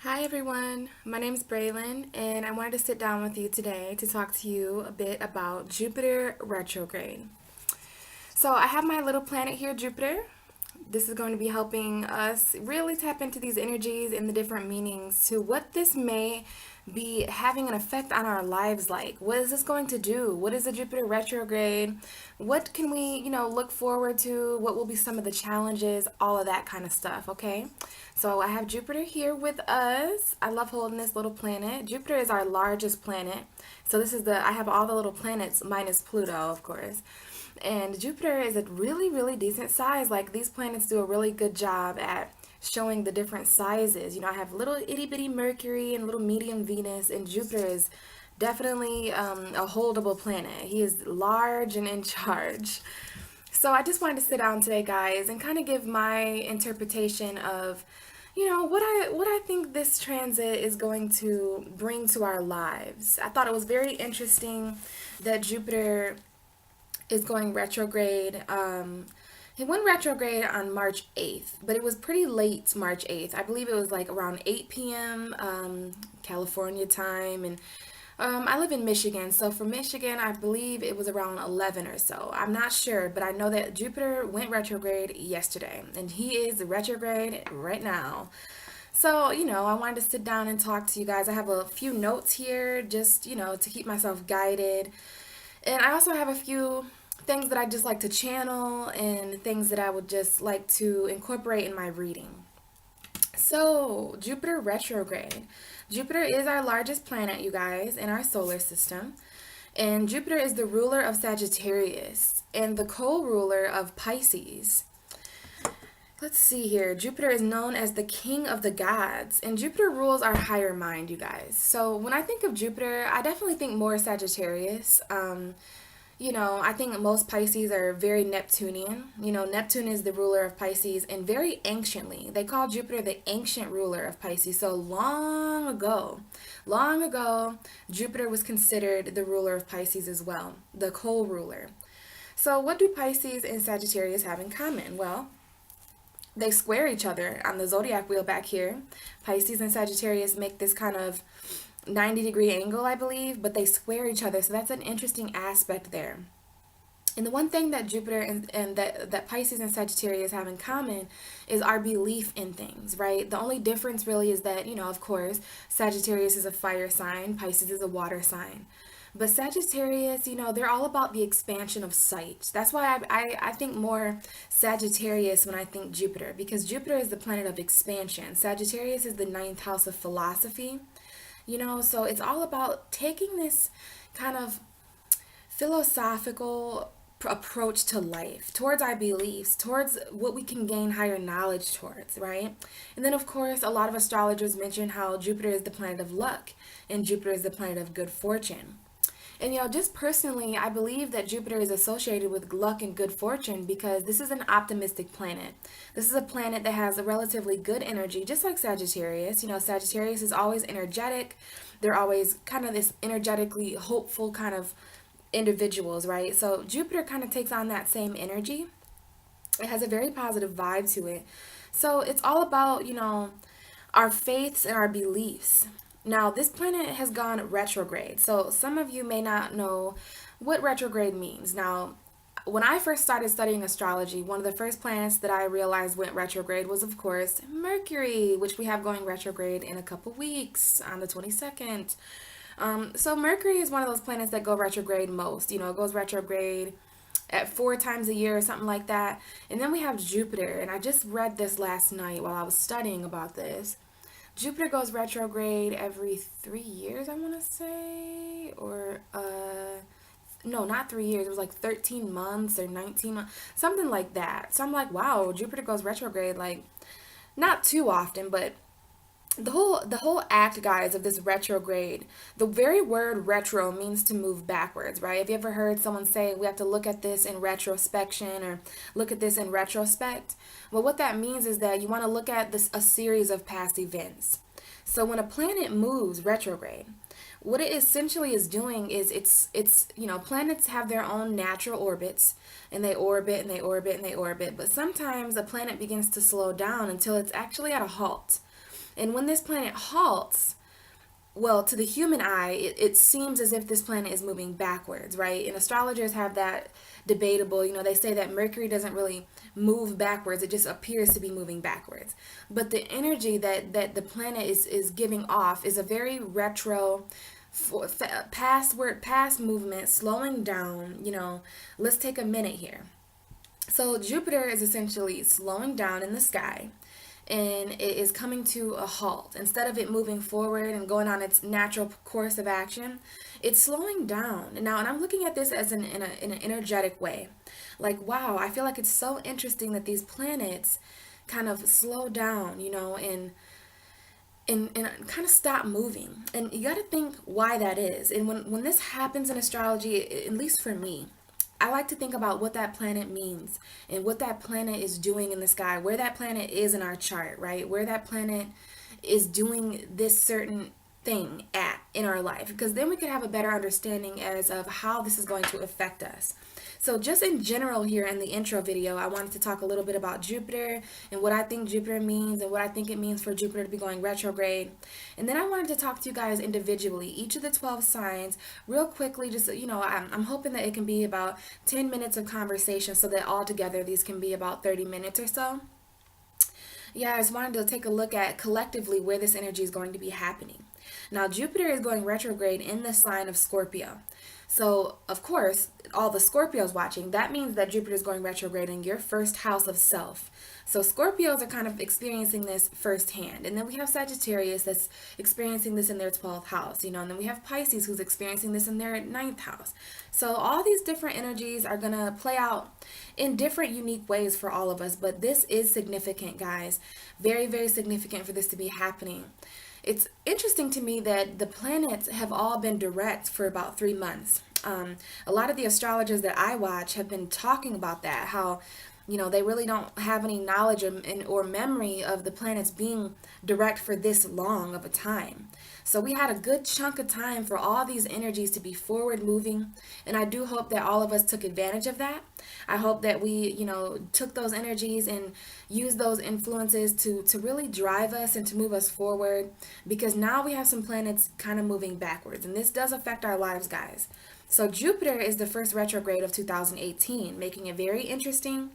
Hi everyone, my name is Braylon and I wanted to sit down with you today to talk to you a bit about Jupiter retrograde. So I have my little planet here, Jupiter. This is going to be helping us really tap into these energies and the different meanings to what this may be having an effect on our lives like. What is this going to do? What is the Jupiter retrograde? What can we, look forward to? What will be some of the challenges? All of that kind of stuff, okay? So I have Jupiter here with us. I love holding this little planet. Jupiter is our largest planet. So I have all the little planets minus Pluto, of course. And Jupiter is a really, really decent size. Like these planets do a really good job at showing the different sizes. I have little itty bitty Mercury and little medium Venus, and Jupiter is definitely a holdable planet. He is large and in charge. So I just wanted to sit down today, guys, and kind of give my interpretation of, what I think this transit is going to bring to our lives. I thought it was very interesting that Jupiter is going retrograde. He went retrograde on March 8th, but it was pretty late March 8th. I believe it was like around 8 p.m. California time. And I live in Michigan, so for Michigan, I believe it was around 11 or so. I'm not sure, but I know that Jupiter went retrograde yesterday, and he is retrograde right now. So, I wanted to sit down and talk to you guys. I have a few notes here just, to keep myself guided. And I also have a few things that I just like to channel and things that I would just like to incorporate in my reading. So, Jupiter retrograde. Jupiter is our largest planet, you guys, in our solar system. And Jupiter is the ruler of Sagittarius and the co-ruler of Pisces. Let's see here. Jupiter is known as the king of the gods, and Jupiter rules our higher mind, you guys. So when I think of Jupiter, I definitely think more Sagittarius. I think most Pisces are very Neptunian. Neptune is the ruler of Pisces, and very anciently, they call Jupiter the ancient ruler of Pisces. So long ago, Jupiter was considered the ruler of Pisces as well, the co-ruler. So what do Pisces and Sagittarius have in common? Well, they square each other on the zodiac wheel back here. Pisces and Sagittarius make this kind of 90-degree angle, I believe, but they square each other. So that's an interesting aspect there. And the one thing that Jupiter and that Pisces and Sagittarius have in common is our belief in things, right? The only difference really is that, of course, Sagittarius is a fire sign, Pisces is a water sign. But Sagittarius, they're all about the expansion of sight. That's why I think more Sagittarius when I think Jupiter, because Jupiter is the planet of expansion. Sagittarius is the ninth house of philosophy, so it's all about taking this kind of philosophical approach to life, towards our beliefs, towards what we can gain higher knowledge towards, right? And then, of course, a lot of astrologers mention how Jupiter is the planet of luck and Jupiter is the planet of good fortune. And just personally, I believe that Jupiter is associated with luck and good fortune because this is an optimistic planet. This is a planet that has a relatively good energy, just like Sagittarius. Sagittarius is always energetic. They're always kind of this energetically hopeful kind of individuals, right? So Jupiter kind of takes on that same energy. It has a very positive vibe to it. So it's all about, our faiths and our beliefs. Now, this planet has gone retrograde. So some of you may not know what retrograde means. Now, when I first started studying astrology, one of the first planets that I realized went retrograde was, of course, Mercury, which we have going retrograde in a couple weeks on the 22nd. So Mercury is one of those planets that go retrograde most. It goes retrograde at 4 times a year or something like that. And then we have Jupiter, and I just read this last night while I was studying about this. Jupiter goes retrograde every 3 years, I want to say, or no, not 3 years. It was like 13 months or 19 months, something like that. So I'm like, wow, Jupiter goes retrograde like not too often, but the whole act, guys, of this retrograde, the very word retro means to move backwards, right? Have you ever heard someone say we have to look at this in retrospection or look at this in retrospect? Well, what that means is that you want to look at this a series of past events. So when a planet moves retrograde, what it essentially is doing is it's planets have their own natural orbits, and they orbit and they orbit and they orbit, but sometimes a planet begins to slow down until it's actually at a halt. And when this planet halts, well, to the human eye, it seems as if this planet is moving backwards, right? And astrologers have that debatable. They say that Mercury doesn't really move backwards, it just appears to be moving backwards. But the energy that the planet is giving off is a very retro, past movement, slowing down. Let's take a minute here. So Jupiter is essentially slowing down in the sky, and it is coming to a halt. Instead of it moving forward and going on its natural course of action, it's slowing down. And I'm looking at this as in an energetic way. Like, wow, I feel like it's so interesting that these planets kind of slow down, and kind of stop moving. And you got to think why that is. And when this happens in astrology, at least for me, I like to think about what that planet means and what that planet is doing in the sky, where that planet is in our chart, right? Where that planet is doing this certain thing at in our life, because then we could have a better understanding as of how this is going to affect us. So just in general here in the intro video, I wanted to talk a little bit about Jupiter and what I think Jupiter means and what I think it means for Jupiter to be going retrograde. And then I wanted to talk to you guys individually, each of the 12 signs, real quickly. Just, I'm hoping that it can be about 10 minutes of conversation, so that all together these can be about 30 minutes or so. Yeah, I just wanted to take a look at collectively where this energy is going to be happening. Now, Jupiter is going retrograde in the sign of Scorpio. So, of course, all the Scorpios watching, that means that Jupiter is going retrograde in your first house of self. So Scorpios are kind of experiencing this firsthand. And then we have Sagittarius that's experiencing this in their 12th house, and then we have Pisces who's experiencing this in their 9th house. So all these different energies are going to play out in different unique ways for all of us. But this is significant, guys. Very, very significant for this to be happening. It's interesting to me that the planets have all been direct for about 3 months. A lot of the astrologers that I watch have been talking about that, how they really don't have any knowledge or memory of the planets being direct for this long of a time. So we had a good chunk of time for all these energies to be forward moving. And I do hope that all of us took advantage of that. I hope that we, took those energies and used those influences to really drive us and to move us forward. Because now we have some planets kind of moving backwards. And this does affect our lives, guys. So Jupiter is the first retrograde of 2018, making it very interesting.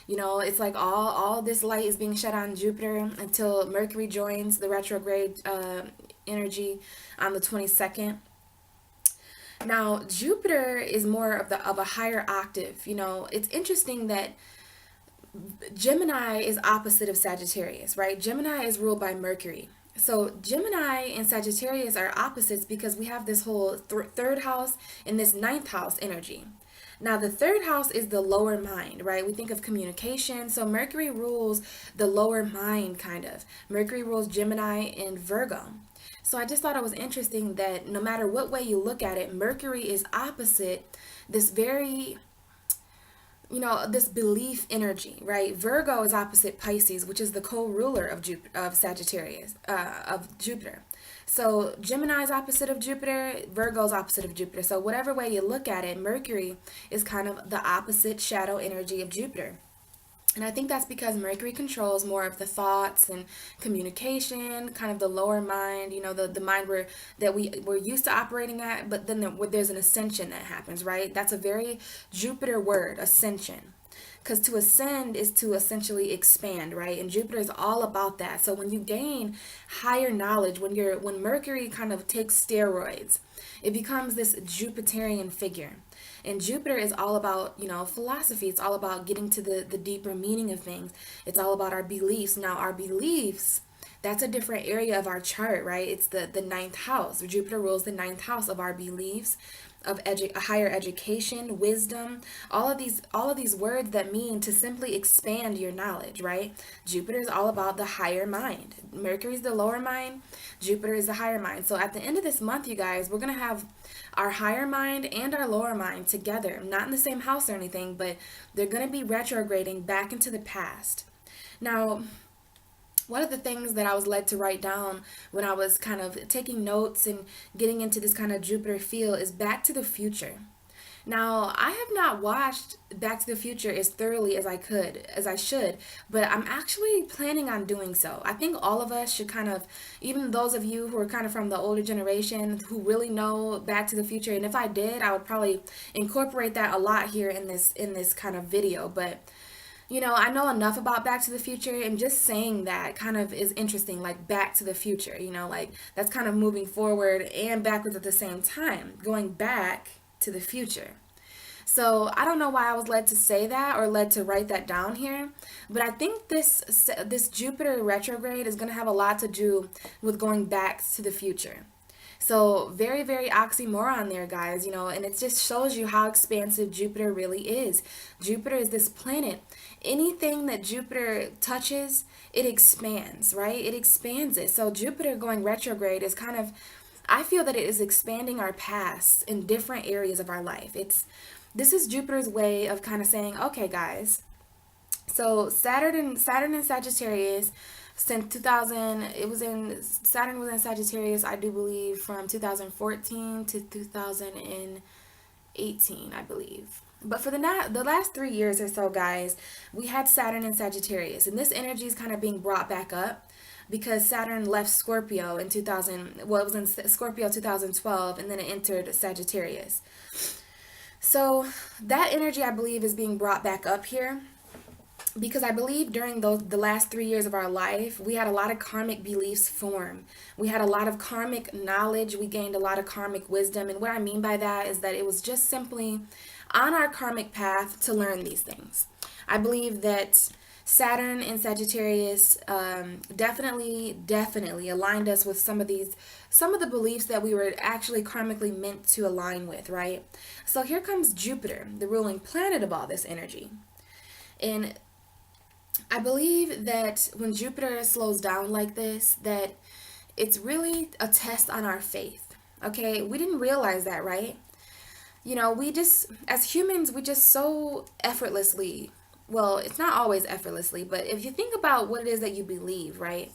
It's like all this light is being shed on Jupiter until Mercury joins the retrograde energy on the 22nd. Now, Jupiter is more of a higher octave. It's interesting that Gemini is opposite of Sagittarius, right? Gemini is ruled by Mercury. So Gemini and Sagittarius are opposites because we have this whole third house and this 9th house energy. Now, the third house is the lower mind, right? We think of communication. So Mercury rules the lower mind, kind of. Mercury rules Gemini and Virgo. So I just thought it was interesting that no matter what way you look at it, Mercury is opposite this very, this belief energy, right? Virgo is opposite Pisces, which is the co-ruler of Sagittarius, of Jupiter. So Gemini is opposite of Jupiter, Virgo is opposite of Jupiter. So whatever way you look at it, Mercury is kind of the opposite shadow energy of Jupiter. And I think that's because Mercury controls more of the thoughts and communication, kind of the lower mind, the mind that we're used to operating at, but then there's an ascension that happens, right? That's a very Jupiter word, ascension. Because to ascend is to essentially expand, right? And Jupiter is all about that. So when you gain higher knowledge, when Mercury kind of takes steroids, it becomes this Jupiterian figure. And Jupiter is all about, philosophy. It's all about getting to the deeper meaning of things. It's all about our beliefs. Now, our beliefs, that's a different area of our chart, right? It's the 9th house. Jupiter rules the 9th house of our beliefs, of higher education, wisdom, all of these words that mean to simply expand your knowledge, right? Jupiter is all about the higher mind. Mercury is the lower mind. Jupiter is the higher mind. So at the end of this month, you guys, we're going to have our higher mind and our lower mind together, not in the same house or anything, but they're going to be retrograding back into the past. Now, one of the things that I was led to write down when I was kind of taking notes and getting into this kind of Jupiter feel is Back to the Future. Now, I have not watched Back to the Future as thoroughly as I should, but I'm actually planning on doing so. I think all of us should kind of, even those of you who are kind of from the older generation who really know Back to the Future, and if I did, I would probably incorporate that a lot here in this kind of video, but I know enough about Back to the Future, and just saying that kind of is interesting, like Back to the Future, like that's kind of moving forward and backwards at the same time, going back to the future. So I don't know why I was led to say that or led to write that down here, but I think this Jupiter retrograde is going to have a lot to do with going back to the future. So very, very oxymoron there, guys, and it just shows you how expansive Jupiter really is. Jupiter is this planet. Anything that Jupiter touches, it expands, right? It expands it. So Jupiter going retrograde is kind of, I feel that it is expanding our past in different areas of our life. This is Jupiter's way of kind of saying, okay, guys, so Saturn and Sagittarius since 2000, Saturn was in Sagittarius, I do believe, from 2014 to 2018, I believe. But for the last 3 years or so, guys, we had Saturn in Sagittarius, and this energy is kind of being brought back up because Saturn left Scorpio in 2000. Well, it was in Scorpio 2012, and then it entered Sagittarius. So that energy, I believe, is being brought back up here because I believe during the last 3 years of our life, we had a lot of karmic beliefs form. We had a lot of karmic knowledge. We gained a lot of karmic wisdom. And what I mean by that is that it was just simply on our karmic path to learn these things. I believe that Saturn in Sagittarius definitely aligned us with some of the beliefs that we were actually karmically meant to align with, right? So here comes Jupiter, the ruling planet of all this energy. And I believe that when Jupiter slows down like this, that it's really a test on our faith. Okay, we didn't realize that, right? As humans, we just so effortlessly, well, it's not always effortlessly, but if you think about what it is that you believe, right?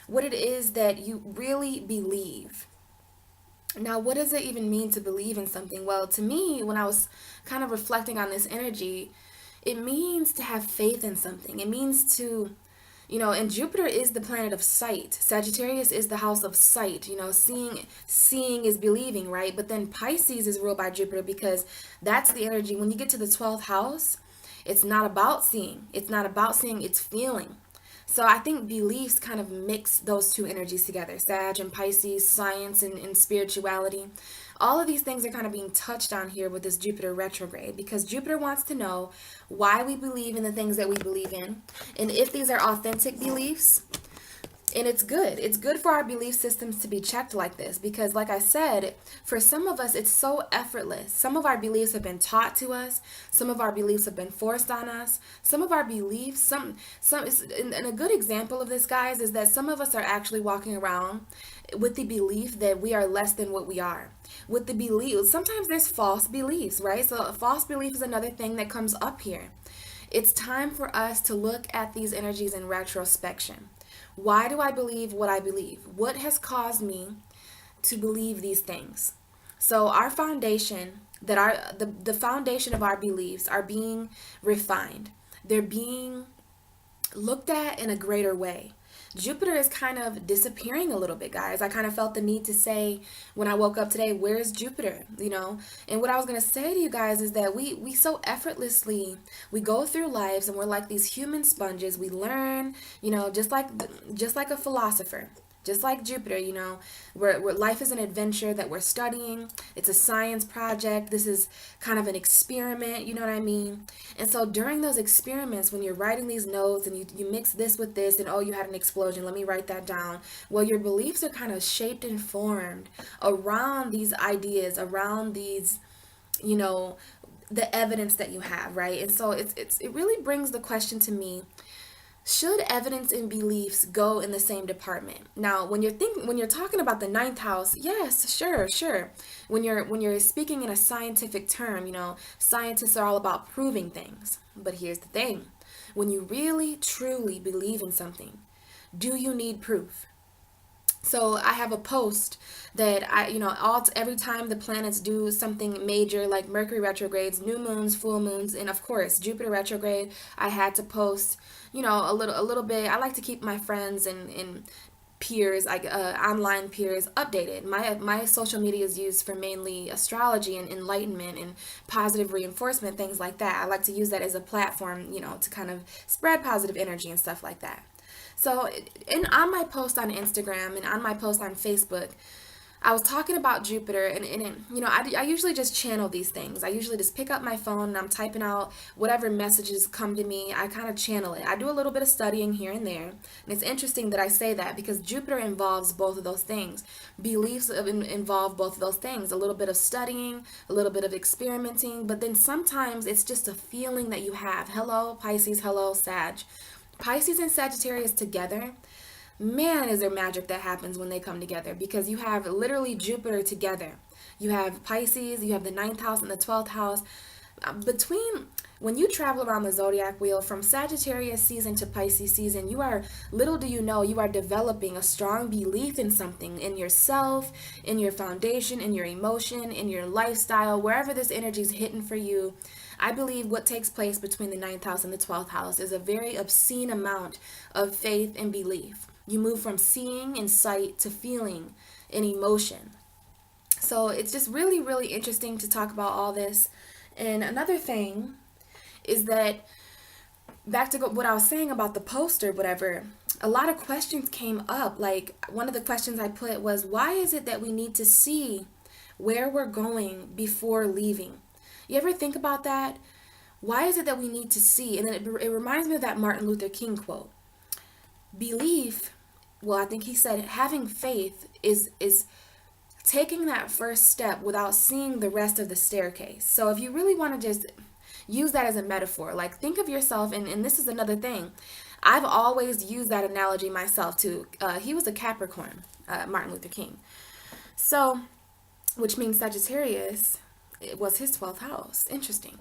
What it is that you really believe. Now, what does it even mean to believe in something? Well, to me, when I was kind of reflecting on this energy, it means to have faith in something. It means to, and Jupiter is the planet of sight. Sagittarius is the house of sight. Seeing is believing, right? But then Pisces is ruled by Jupiter because that's the energy. When you get to the 12th house, it's not about seeing. It's not about seeing, it's feeling. So I think beliefs kind of mix those two energies together. Sag and Pisces, science and spirituality. All of these things are kind of being touched on here with this Jupiter retrograde because Jupiter wants to know why we believe in the things that we believe in and if these are authentic beliefs. And it's good. It's good for our belief systems to be checked like this because, like I said, for some of us, it's so effortless. Some of our beliefs have been taught to us. Some of our beliefs have been forced on us. Some of our beliefs, and a good example of this, guys, is that some of us are actually walking around with the belief that we are less than what we are. With the belief, sometimes there's false beliefs, right? So a false belief is another thing that comes up here. It's time for us to look at these energies in retrospection. Why do I believe what I believe? What has caused me to believe these things? So our foundation, the foundation of our beliefs are being refined. They're being looked at in a greater way. Jupiter is kind of disappearing a little bit, guys. I kind of felt the need to say when I woke up today, where's Jupiter? And what I was going to say to you guys is that we so effortlessly, we go through lives and we're like these human sponges. We learn, just like a philosopher. Just like Jupiter, where life is an adventure that we're studying. It's a science project. This is kind of an experiment, you know what I mean? And so during those experiments, when you're writing these notes and you mix this with this and, oh, you had an explosion, let me write that down. Well, your beliefs are kind of shaped and formed around these ideas, around these, the evidence that you have, right? And so it really brings the question to me, should evidence and beliefs go in the same department? Now, when you're talking about the ninth house, yes, sure. When you're speaking in a scientific term, scientists are all about proving things. But here's the thing. When you really, truly believe in something, do you need proof? So I have a post that every time the planets do something major, like Mercury retrogrades, new moons, full moons, and of course Jupiter retrograde, I had to post, a little bit. I like to keep my friends and peers, like online peers, updated. My social media is used for mainly astrology and enlightenment and positive reinforcement, things like that. I like to use that as a platform, to kind of spread positive energy and stuff like that. So, on my post on Instagram and on my post on Facebook, I was talking about Jupiter, I usually just channel these things. I usually just pick up my phone and I'm typing out whatever messages come to me. I kind of channel it. I do a little bit of studying here and there. And it's interesting that I say that because Jupiter involves both of those things. Beliefs involve both of those things. A little bit of studying, a little bit of experimenting, but then sometimes it's just a feeling that you have. Hello, Pisces. Hello, Sag. Pisces and Sagittarius together, man, is there magic that happens when they come together, because you have literally Jupiter together. You have Pisces, you have the ninth house and the 12th house. Between when you travel around the zodiac wheel from Sagittarius season to Pisces season, you are, little do you know, you are developing a strong belief in something, in yourself, in your foundation, in your emotion, in your lifestyle, wherever this energy is hitting for you. I believe what takes place between the ninth house and the 12th house is a very obscene amount of faith and belief. You move from seeing and sight to feeling and emotion. So it's just really, really interesting to talk about all this. And another thing is that, back to what I was saying about the poster, whatever, a lot of questions came up. Like, one of the questions I put was, why is it that we need to see where we're going before leaving? You ever think about that? Why is it that we need to see? And then it reminds me of that Martin Luther King quote. Belief, well, I think he said having faith is taking that first step without seeing the rest of the staircase. So if you really want to just use that as a metaphor, like, think of yourself, and this is another thing. I've always used that analogy myself too. He was a Capricorn, Martin Luther King. So, which means Sagittarius, it was his 12th house. Interesting.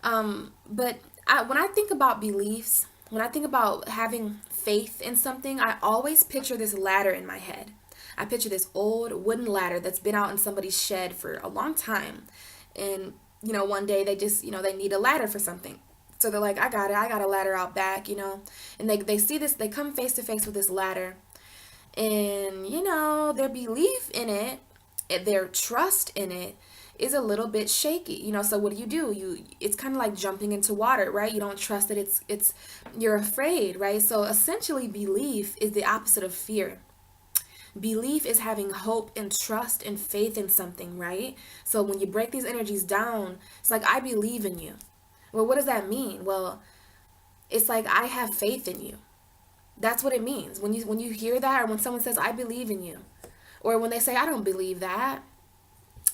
But when I think about beliefs, when I think about having faith in something, I always picture this ladder in my head. I picture this old wooden ladder that's been out in somebody's shed for a long time. And, one day they just, they need a ladder for something. So they're like, I got a ladder out back, And they see this, they come face to face with this ladder. And, their belief in it, their trust in it, is a little bit shaky, so what do? It's kind of like jumping into water, right? You don't trust that you're afraid, right? So essentially belief is the opposite of fear. Belief is having hope and trust and faith in something, right? So when you break these energies down, it's like, I believe in you. Well, what does that mean? Well, it's like, I have faith in you. That's what it means. When you hear that, or when someone says, I believe in you, or when they say, I don't believe that,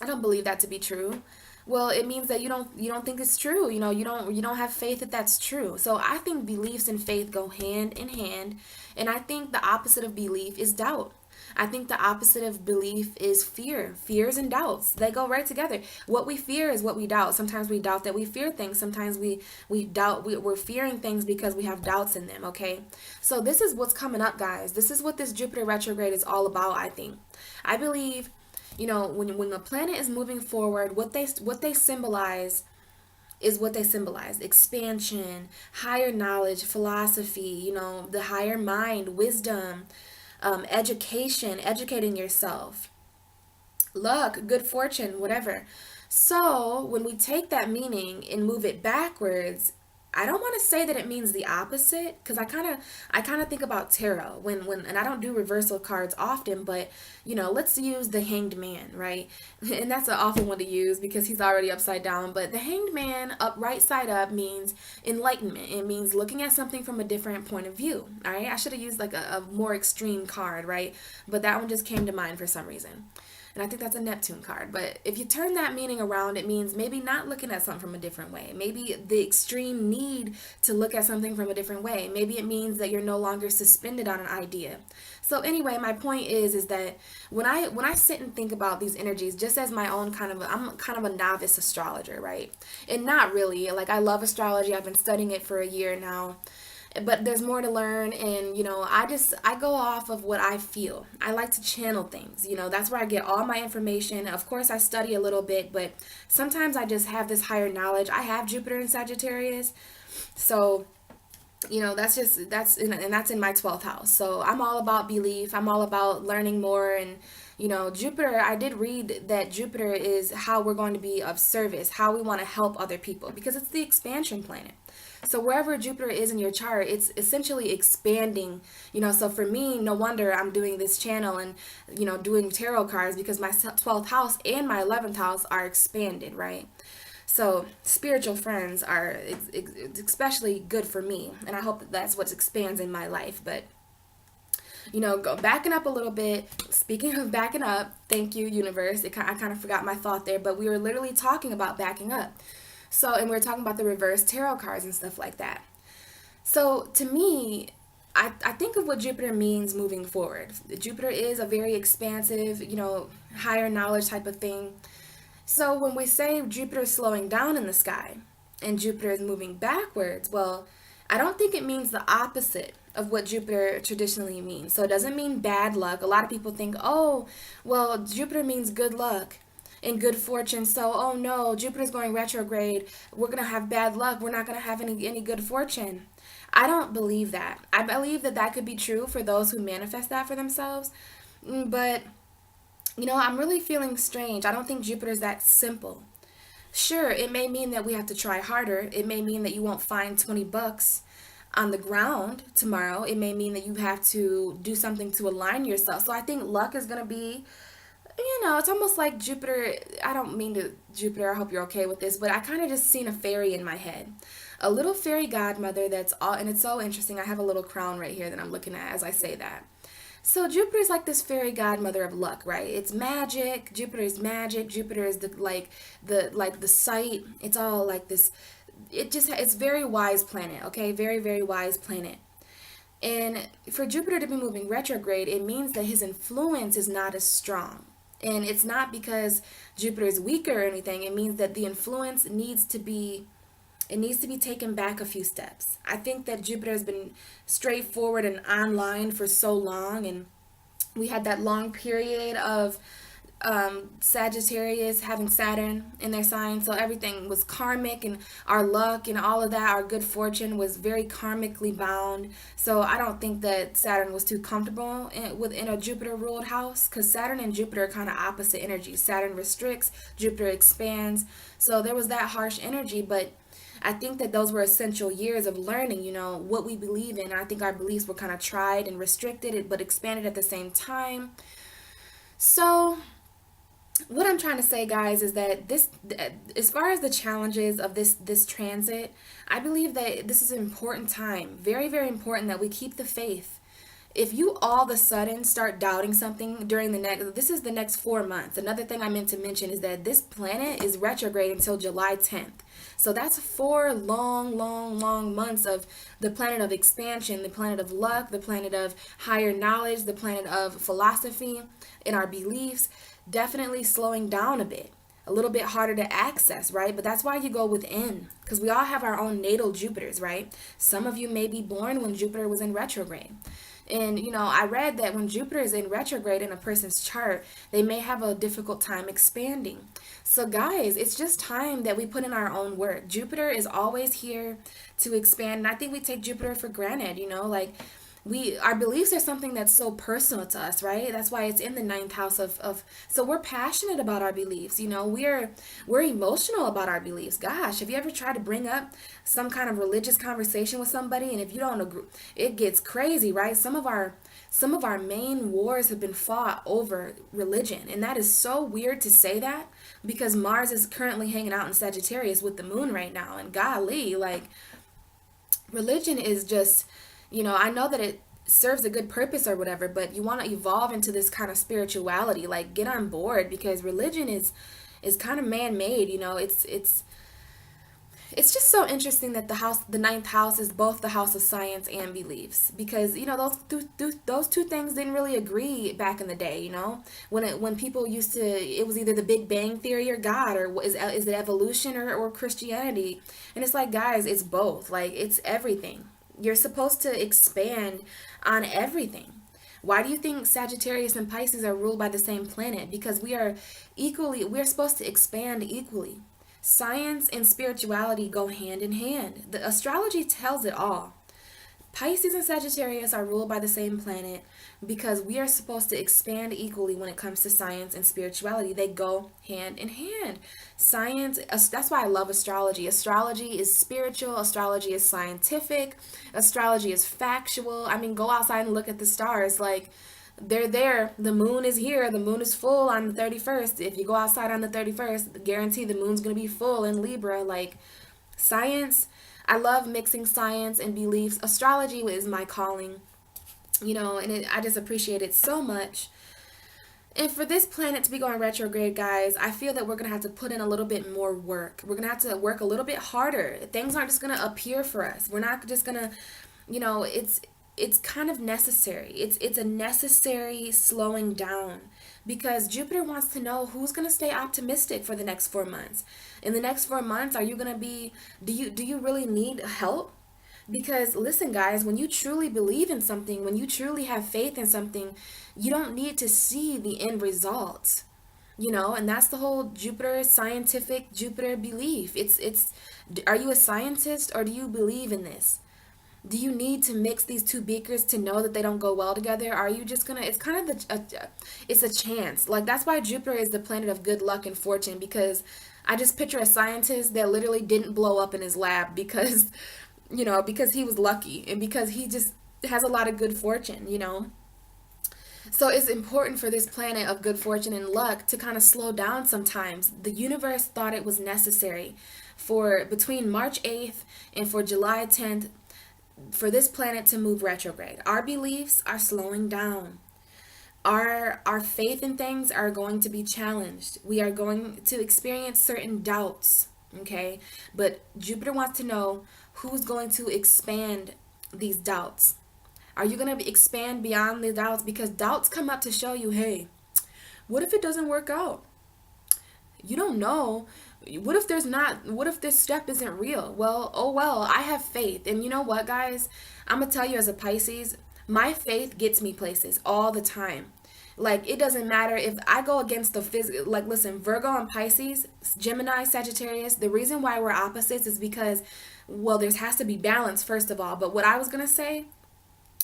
I don't believe that to be true. Well, it means that you don't think it's true. You don't have faith that that's true. So I think beliefs and faith go hand in hand, and I think the opposite of belief is doubt. I think the opposite of belief is fear. Fears and doubts, they go right together. What we fear is what we doubt. Sometimes we doubt that we fear things. Sometimes we doubt we're fearing things because we have doubts in them, okay? So this is what's coming up, guys. This is what this Jupiter retrograde is all about, I think. I believe, when the planet is moving forward, what they symbolize is what they symbolize: expansion, higher knowledge, philosophy, the higher mind, wisdom, education, educating yourself, luck, good fortune, whatever. So when we take that meaning and move it backwards, I don't want to say that it means the opposite, because I kind of think about tarot when and I don't do reversal cards often, but let's use the Hanged Man, right? And that's an awful one to use because he's already upside down, but the Hanged Man up right side up means enlightenment. It means looking at something from a different point of view. All right, I should have used like a more extreme card, right? But that one just came to mind for some reason. And I think that's a Neptune card. But if you turn that meaning around, it means maybe not looking at something from a different way. Maybe the extreme need to look at something from a different way. Maybe it means that you're no longer suspended on an idea. So anyway, my point is that when I sit and think about these energies, just as my own I'm kind of a novice astrologer, right? And not really. Like, I love astrology. I've been studying it for a year now. but there's more to learn. And I go off of what I feel. I like to channel things. That's where I get all my information. Of course I study a little bit, but sometimes I just have this higher knowledge. I have Jupiter in Sagittarius, so that's in my 12th house. So I'm all about belief. I'm all about learning more. And Jupiter, I did read that Jupiter is how we're going to be of service, how we want to help other people, because it's the expansion planet. So wherever Jupiter is in your chart, it's essentially expanding. So for me, no wonder I'm doing this channel and doing tarot cards, because my 12th house and my 11th house are expanded, right? So spiritual friends are especially good for me, and I hope that that's what expands in my life. But go backing up a little bit. Speaking of backing up, thank you, universe. I kind of forgot my thought there, but we were literally talking about backing up. So, and we were talking about the reverse tarot cards and stuff like that. So to me, I think of what Jupiter means moving forward. Jupiter is a very expansive, higher knowledge type of thing. So when we say Jupiter is slowing down in the sky and Jupiter is moving backwards, well, I don't think it means the opposite of what Jupiter traditionally means. So it doesn't mean bad luck. A lot of people think, oh, well, Jupiter means good luck and good fortune. So, oh no, Jupiter's going retrograde. We're going to have bad luck. We're not going to have any good fortune. I don't believe that. I believe that that could be true for those who manifest that for themselves. But I'm really feeling strange. I don't think Jupiter's that simple. Sure, it may mean that we have to try harder. It may mean that you won't find 20 bucks on the ground tomorrow. It may mean that you have to do something to align yourself. So I think luck is going to be, it's almost like Jupiter. I don't mean to, Jupiter, I hope you're okay with this, but I kind of just seen a fairy in my head. A little fairy godmother that's all, and it's so interesting. I have a little crown right here that I'm looking at as I say that. So Jupiter is like this fairy godmother of luck, right? It's magic. Jupiter is magic. Jupiter is the sight. It's all like this. It's very wise planet, okay? Very, very wise planet. And for Jupiter to be moving retrograde, it means that his influence is not as strong. And it's not because Jupiter is weaker or anything. It means that the influence needs to be taken back a few steps. I think that Jupiter has been straightforward and online for so long, and we had that long period of Sagittarius having Saturn in their sign, so everything was karmic, and our luck and all of that, our good fortune was very karmically bound. So I don't think that Saturn was too comfortable within a Jupiter ruled house, because Saturn and Jupiter are kind of opposite energies. Saturn restricts, Jupiter expands. So there was that harsh energy, but I think that those were essential years of learning, what we believe in. I think our beliefs were kind of tried and restricted, but expanded at the same time. So what I'm trying to say, guys, is that this, as far as the challenges of this transit, I believe that this is an important time. Very, very important that we keep the faith. If you all of a sudden start doubting something during this is the next 4 months. Another thing I meant to mention is that this planet is retrograde until July 10th. So that's 4 long, long, long months of the planet of expansion, the planet of luck, the planet of higher knowledge, the planet of philosophy in our beliefs, definitely slowing down a bit. A little bit harder to access, right? But that's why you go within, because we all have our own natal Jupiters, right? Some of you may be born when Jupiter was in retrograde. And, I read that when Jupiter is in retrograde in a person's chart, they may have a difficult time expanding. So guys, it's just time that we put in our own work. Jupiter is always here to expand. And I think we take Jupiter for granted, our beliefs are something that's so personal to us, right? That's why it's in the 9th house so we're passionate about our beliefs, we're emotional about our beliefs. Gosh, have you ever tried to bring up some kind of religious conversation with somebody, and if you don't agree, it gets crazy, right? Some of our main wars have been fought over religion, and that is so weird to say that, because Mars is currently hanging out in Sagittarius with the moon right now, and golly, religion is just, I know that it serves a good purpose or whatever, but you want to evolve into this kind of spirituality, get on board, because religion is kind of man-made. It's just so interesting that the 9th house is both the house of science and beliefs, because those two things didn't really agree back in the day. When people used to, it was either the Big Bang Theory or God, or is it evolution or Christianity, and it's like, guys, it's both. It's everything. You're supposed to expand on everything. Why do you think Sagittarius and Pisces are ruled by the same planet? Because we're supposed to expand equally. Science and spirituality go hand in hand. The astrology tells it all. Pisces and Sagittarius are ruled by the same planet because we are supposed to expand equally when it comes to science and spirituality. They go hand in hand. Science, that's why I love astrology. Astrology is spiritual, astrology is scientific, astrology is factual. I mean, go outside and look at the stars. Like, they're there. The moon is here. The moon is full on the 31st. If you go outside on the 31st, guarantee the moon's going to be full in Libra. Like, science, I love mixing science and beliefs. Astrology is my calling, and I just appreciate it so much. And for this planet to be going retrograde, guys, I feel that we're going to have to put in a little bit more work. We're going to have to work a little bit harder. Things aren't just going to appear for us. We're not just going to, it's kind of necessary. It's a necessary slowing down because Jupiter wants to know who's going to stay optimistic for the next 4 months. In the next 4 months, are you going to be, do you really need help? Because listen, guys, when you truly believe in something, when you truly have faith in something, you don't need to see the end results. And that's the whole Jupiter scientific Jupiter belief. It's are you a scientist or do you believe in this? Do you need to mix these two beakers to know that they don't go well together? Are you just gonna, it's kind of it's a chance. Like, that's why Jupiter is the planet of good luck and fortune, because I just picture a scientist that literally didn't blow up in his lab because, because he was lucky and because he just has a lot of good fortune. So it's important for this planet of good fortune and luck to kind of slow down sometimes. The universe thought it was necessary for between March 8th and for July 10th for this planet to move retrograde. Our beliefs are slowing down. Our faith in things are going to be challenged. We are going to experience certain doubts, okay? But Jupiter wants to know who's going to expand these doubts. Are you going to expand beyond the doubts? Because doubts come up to show you, hey, what if it doesn't work out? You don't know. What if this step isn't real? Well, oh well, I have faith. And you know what, guys? I'm going to tell you, as a Pisces, my faith gets me places all the time. Like, it doesn't matter if I go against the physical. Like, listen, Virgo and Pisces, Gemini, Sagittarius, the reason why we're opposites is because, well, there has to be balance, first of all. But what I was going to say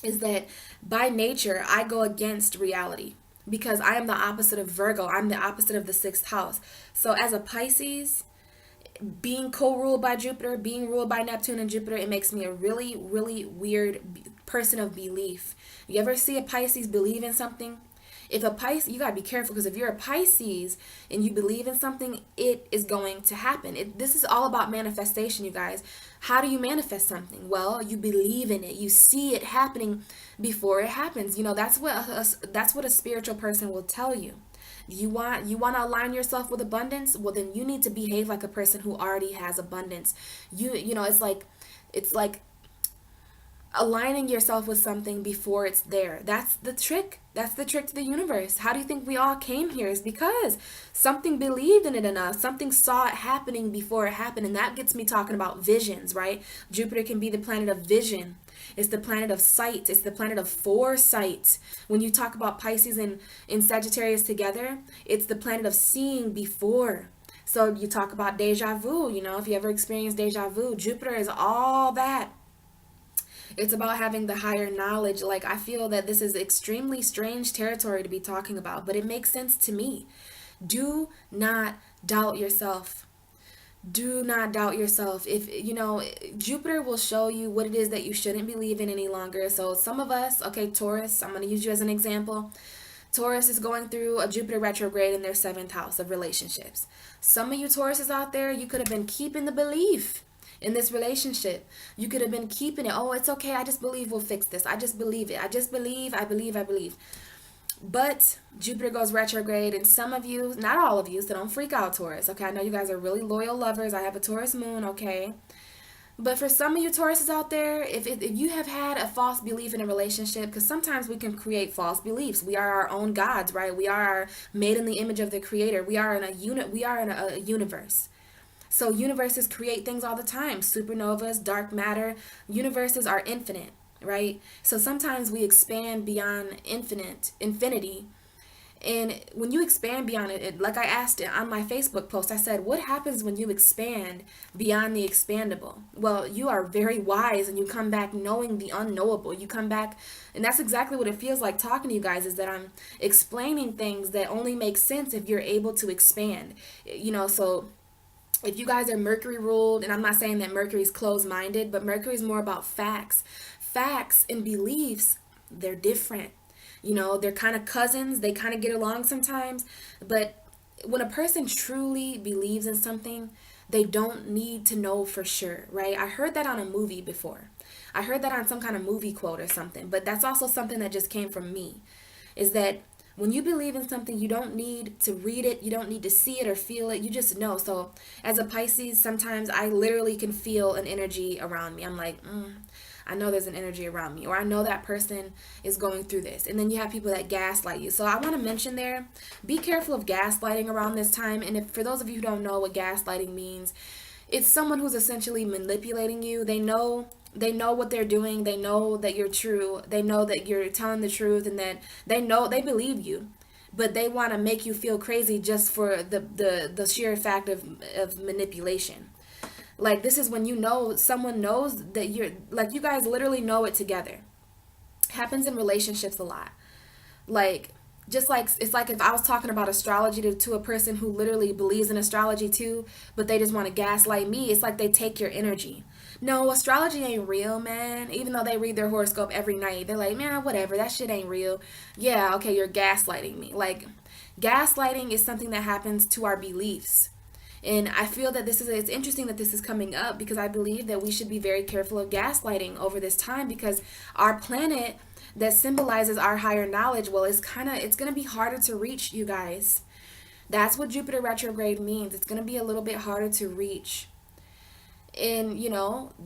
is that by nature, I go against reality because I am the opposite of Virgo. I'm the opposite of the sixth house. So as a Pisces, being co-ruled by Jupiter, being ruled by Neptune and Jupiter, it makes me a really, really weird person of belief. You ever see a Pisces believe in something? If a Pisces, you gotta be careful, because if you're a Pisces and you believe in something, it is going to happen. This is all about manifestation, you guys. How do you manifest something? Well, you believe in it. You see it happening before it happens. That's what a spiritual person will tell you. You want to align yourself with abundance? Well, then you need to behave like a person who already has abundance. It's like aligning yourself with something before it's there. That's the trick. That's the trick to the universe. How do you think we all came here? Is because something believed in it enough. Something saw it happening before it happened. And that gets me talking about visions, right? Jupiter can be the planet of vision. It's the planet of sight. It's the planet of foresight. When you talk about Pisces and Sagittarius together, it's the planet of seeing before. So you talk about deja vu, if you ever experienced deja vu, Jupiter is all that. It's about having the higher knowledge. Like, I feel that this is extremely strange territory to be talking about, but it makes sense to me. Do not doubt yourself. Do not doubt yourself. Jupiter will show you what it is that you shouldn't believe in any longer. So some of us, okay, Taurus, I'm going to use you as an example. Taurus is going through a Jupiter retrograde in their 7th house of relationships. Some of you Tauruses out there, you could have been keeping the belief in this relationship. You could have been keeping it. Oh, it's okay. I just believe we'll fix this. I just believe it. I just believe. I believe. But Jupiter goes retrograde, and some of you, not all of you, so don't freak out, Taurus. Okay, I know you guys are really loyal lovers. I have a Taurus moon, okay? But for some of you Tauruses out there, if you have had a false belief in a relationship, because sometimes we can create false beliefs. We are our own gods, right? We are made in the image of the Creator. We are in a universe. So universes create things all the time. Supernovas, dark matter, universes are infinite, right? So sometimes we expand beyond infinity. And when you expand beyond like I asked it on my Facebook post, I said, what happens when you expand beyond the expandable? Well, you are very wise and you come back knowing the unknowable. You come back, and that's exactly what it feels like talking to you guys, is that I'm explaining things that only make sense if you're able to expand. So if you guys are Mercury ruled, and I'm not saying that Mercury's closed-minded, but Mercury's more about facts. Facts and beliefs, they're different. They're kind of cousins. They kind of get along sometimes. But when a person truly believes in something, they don't need to know for sure, right? I heard that on a movie before. I heard that on some kind of movie quote or something. But that's also something that just came from me, is that when you believe in something, you don't need to read it. You don't need to see it or feel it. You just know. So as a Pisces, sometimes I literally can feel an energy around me. I'm like, I know there's an energy around me, or I know that person is going through this. And then you have people that gaslight you. So I want to mention there, be careful of gaslighting around this time. And if for those of you who don't know what gaslighting means, it's someone who's essentially manipulating you. They know what they're doing. They know that you're true. They know that you're telling the truth, and that they believe you, but they want to make you feel crazy just for the sheer fact of manipulation. Like, this is when someone knows that you're, like, you guys literally know it together. Happens in relationships a lot. Like, just like, it's like if I was talking about astrology to a person who literally believes in astrology too, but they just want to gaslight me. It's like they take your energy. No, astrology ain't real, man. Even though they read their horoscope every night, they're like, man, whatever, that shit ain't real. Yeah, okay, you're gaslighting me. Like, gaslighting is something that happens to our beliefs. And I feel that it's interesting that this is coming up, because I believe that we should be very careful of gaslighting over this time, because our planet that symbolizes our higher knowledge, well, it's going to be harder to reach, you guys. That's what Jupiter retrograde means. It's going to be a little bit harder to reach. And,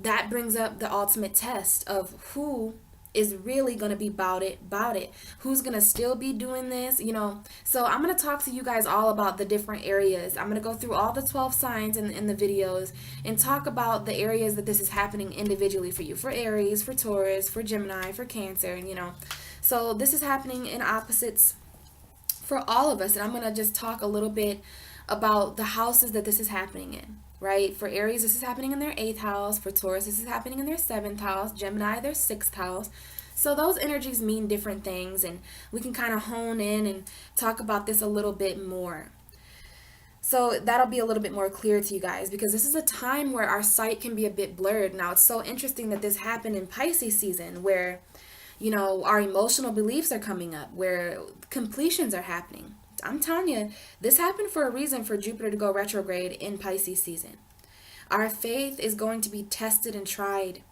that brings up the ultimate test of who is really going to be about it, who's going to still be doing this, So I'm going to talk to you guys all about the different areas. I'm going to go through all the 12 signs in the videos and talk about the areas that this is happening individually for you, for Aries, for Taurus, for Gemini, for Cancer, and So this is happening in opposites for all of us, and I'm going to just talk a little bit about the houses that this is happening in. Right? For Aries, this is happening in their 8th house. For Taurus, this is happening in their 7th house. Gemini, their 6th house. So those energies mean different things, and we can kind of hone in and talk about this a little bit more. So that'll be a little bit more clear to you guys, because this is a time where our sight can be a bit blurred. Now, it's so interesting that this happened in Pisces season, where, our emotional beliefs are coming up, where completions are happening. I'm telling you, this happened for a reason, for Jupiter to go retrograde in Pisces season. Our faith is going to be tested and tried,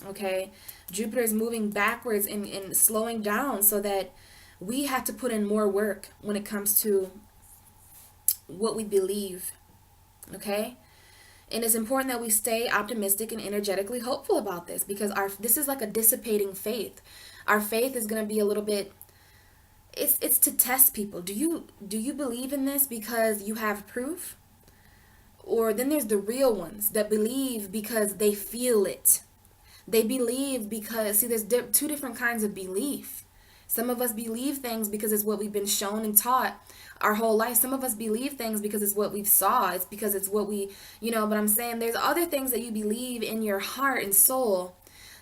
okay? Jupiter is moving backwards and slowing down, so that we have to put in more work when it comes to what we believe, okay? And it's important that we stay optimistic and energetically hopeful about this, because this is like a dissipating faith. Our faith is going to be a little bit, it's to test people. Do you believe in this because you have proof? Or then there's the real ones that believe because they feel it. They believe because, see, there's two different kinds of belief. Some of us believe things because it's what we've been shown and taught our whole life. Some of us believe things because it's what we've saw. It's because it's what we, but I'm saying there's other things that you believe in your heart and soul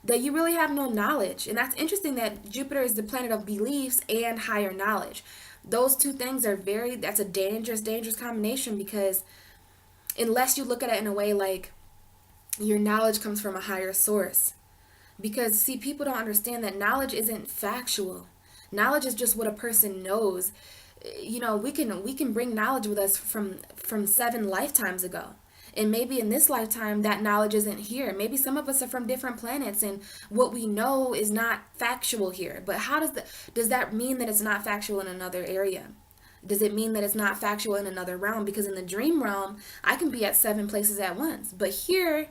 that you really have no knowledge. And that's interesting that Jupiter is the planet of beliefs and higher knowledge. Those two things are that's a dangerous combination, because unless you look at it in a way like your knowledge comes from a higher source. Because, see, people don't understand that knowledge isn't factual. Knowledge is just what a person knows. We can bring knowledge with us from 7 lifetimes ago. And maybe in this lifetime, that knowledge isn't here. Maybe some of us are from different planets, and what we know is not factual here. But how does that mean that it's not factual in another area? Does it mean that it's not factual in another realm? Because in the dream realm, I can be at 7 places at once. But here,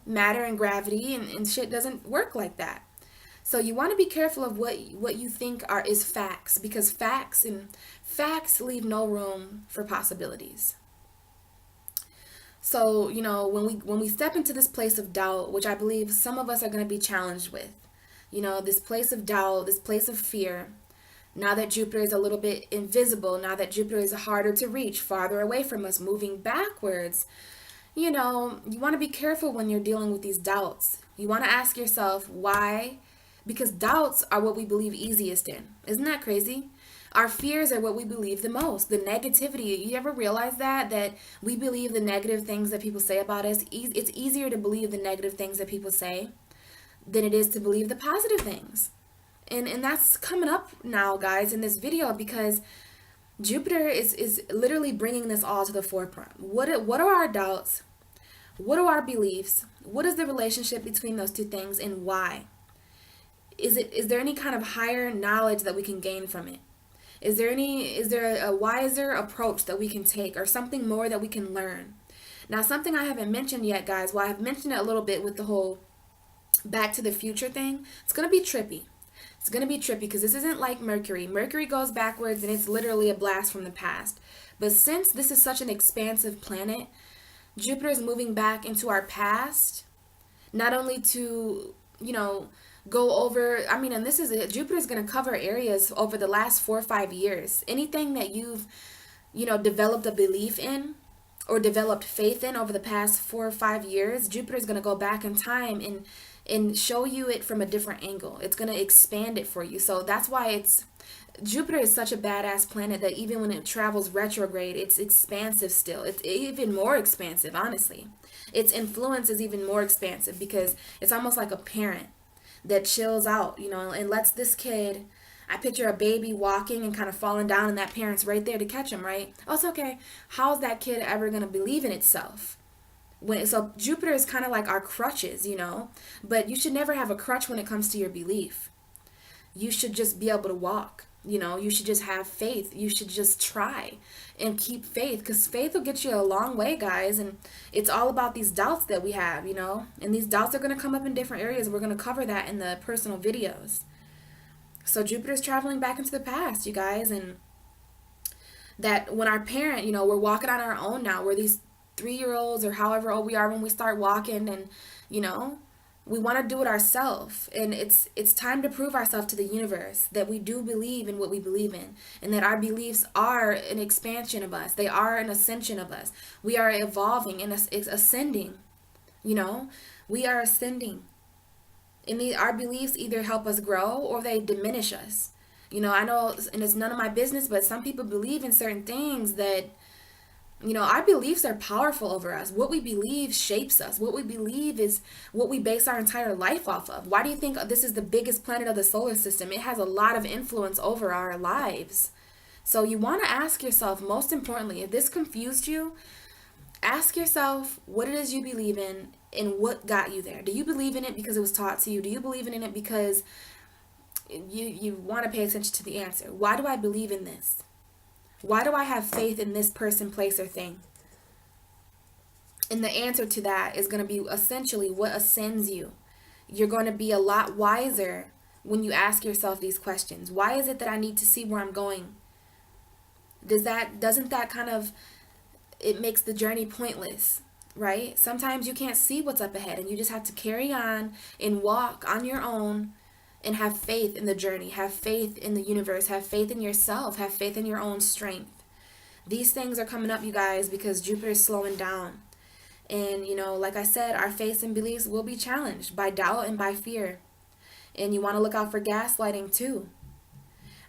matter and gravity and shit doesn't work like that. So you want to be careful of what you think is facts, because facts leave no room for possibilities. So, when we step into this place of doubt, which I believe some of us are going to be challenged with, this place of doubt, this place of fear, now that Jupiter is a little bit invisible, now that Jupiter is harder to reach, farther away from us, moving backwards, you want to be careful when you're dealing with these doubts. You want to ask yourself why, because doubts are what we believe easiest in. Isn't that crazy? Our fears are what we believe the most. The negativity, you ever realize that we believe the negative things that people say about us? It's easier to believe the negative things that people say than it is to believe the positive things. And that's coming up now, guys, in this video, because Jupiter is literally bringing this all to the forefront. What are our doubts? What are our beliefs? What is the relationship between those two things, and why? Is there any kind of higher knowledge that we can gain from it? Is there a wiser approach that we can take, or something more that we can learn? Now, something I haven't mentioned yet, guys, well, I've mentioned it a little bit with the whole Back to the Future thing. It's going to be trippy. It's going to be trippy because this isn't like Mercury. Mercury goes backwards and it's literally a blast from the past. But since this is such an expansive planet, Jupiter is moving back into our past, not only to, go over, and this is it. Jupiter is going to cover areas over the last 4 or 5 years. Anything that you've, developed a belief in or developed faith in over the past 4 or 5 years, Jupiter is going to go back in time and show you it from a different angle. It's going to expand it for you. So that's why Jupiter is such a badass planet that even when it travels retrograde, it's expansive still. It's even more expansive, honestly. Its influence is even more expansive because it's almost like a parent that chills out, and lets this kid, I picture a baby walking and kind of falling down and that parent's right there to catch him, right? Oh, it's okay. How's that kid ever going to believe in itself? So Jupiter is kind of like our crutches, but you should never have a crutch when it comes to your belief. You should just be able to walk. You should just have faith. You should just try and keep faith, because faith will get you a long way, guys. And it's all about these doubts that we have, and these doubts are going to come up in different areas. We're going to cover that in the personal videos. So Jupiter's traveling back into the past, you guys. And that when our parent, we're walking on our own now. We're these 3-year-olds or however old we are when we start walking, and, we want to do it ourselves, and it's time to prove ourselves to the universe that we do believe in what we believe in, and that our beliefs are an expansion of us. They are an ascension of us. We are evolving and ascending. We are ascending, and our beliefs either help us grow or they diminish us. I know, and it's none of my business, but some people believe in certain things that, our beliefs are powerful over us. What we believe shapes us. What we believe is what we base our entire life off of. Why do you think this is the biggest planet of the solar system? It has a lot of influence over our lives. So you want to ask yourself, most importantly, if this confused you, ask yourself what it is you believe in and what got you there. Do you believe in it because it was taught to you? Do you believe in it because you want to pay attention to the answer? Why do I believe in this? Why do I have faith in this person, place, or thing? And the answer to that is going to be essentially what ascends you. You're going to be a lot wiser when you ask yourself these questions. Why is it that I need to see where I'm going? Doesn't that kind of, it makes the journey pointless, right? Sometimes you can't see what's up ahead and you just have to carry on and walk on your own and have faith in the journey, have faith in the universe, have faith in yourself, have faith in your own strength. These things are coming up, you guys, because Jupiter is slowing down. And, like I said, our faith and beliefs will be challenged by doubt and by fear. And you want to look out for gaslighting too.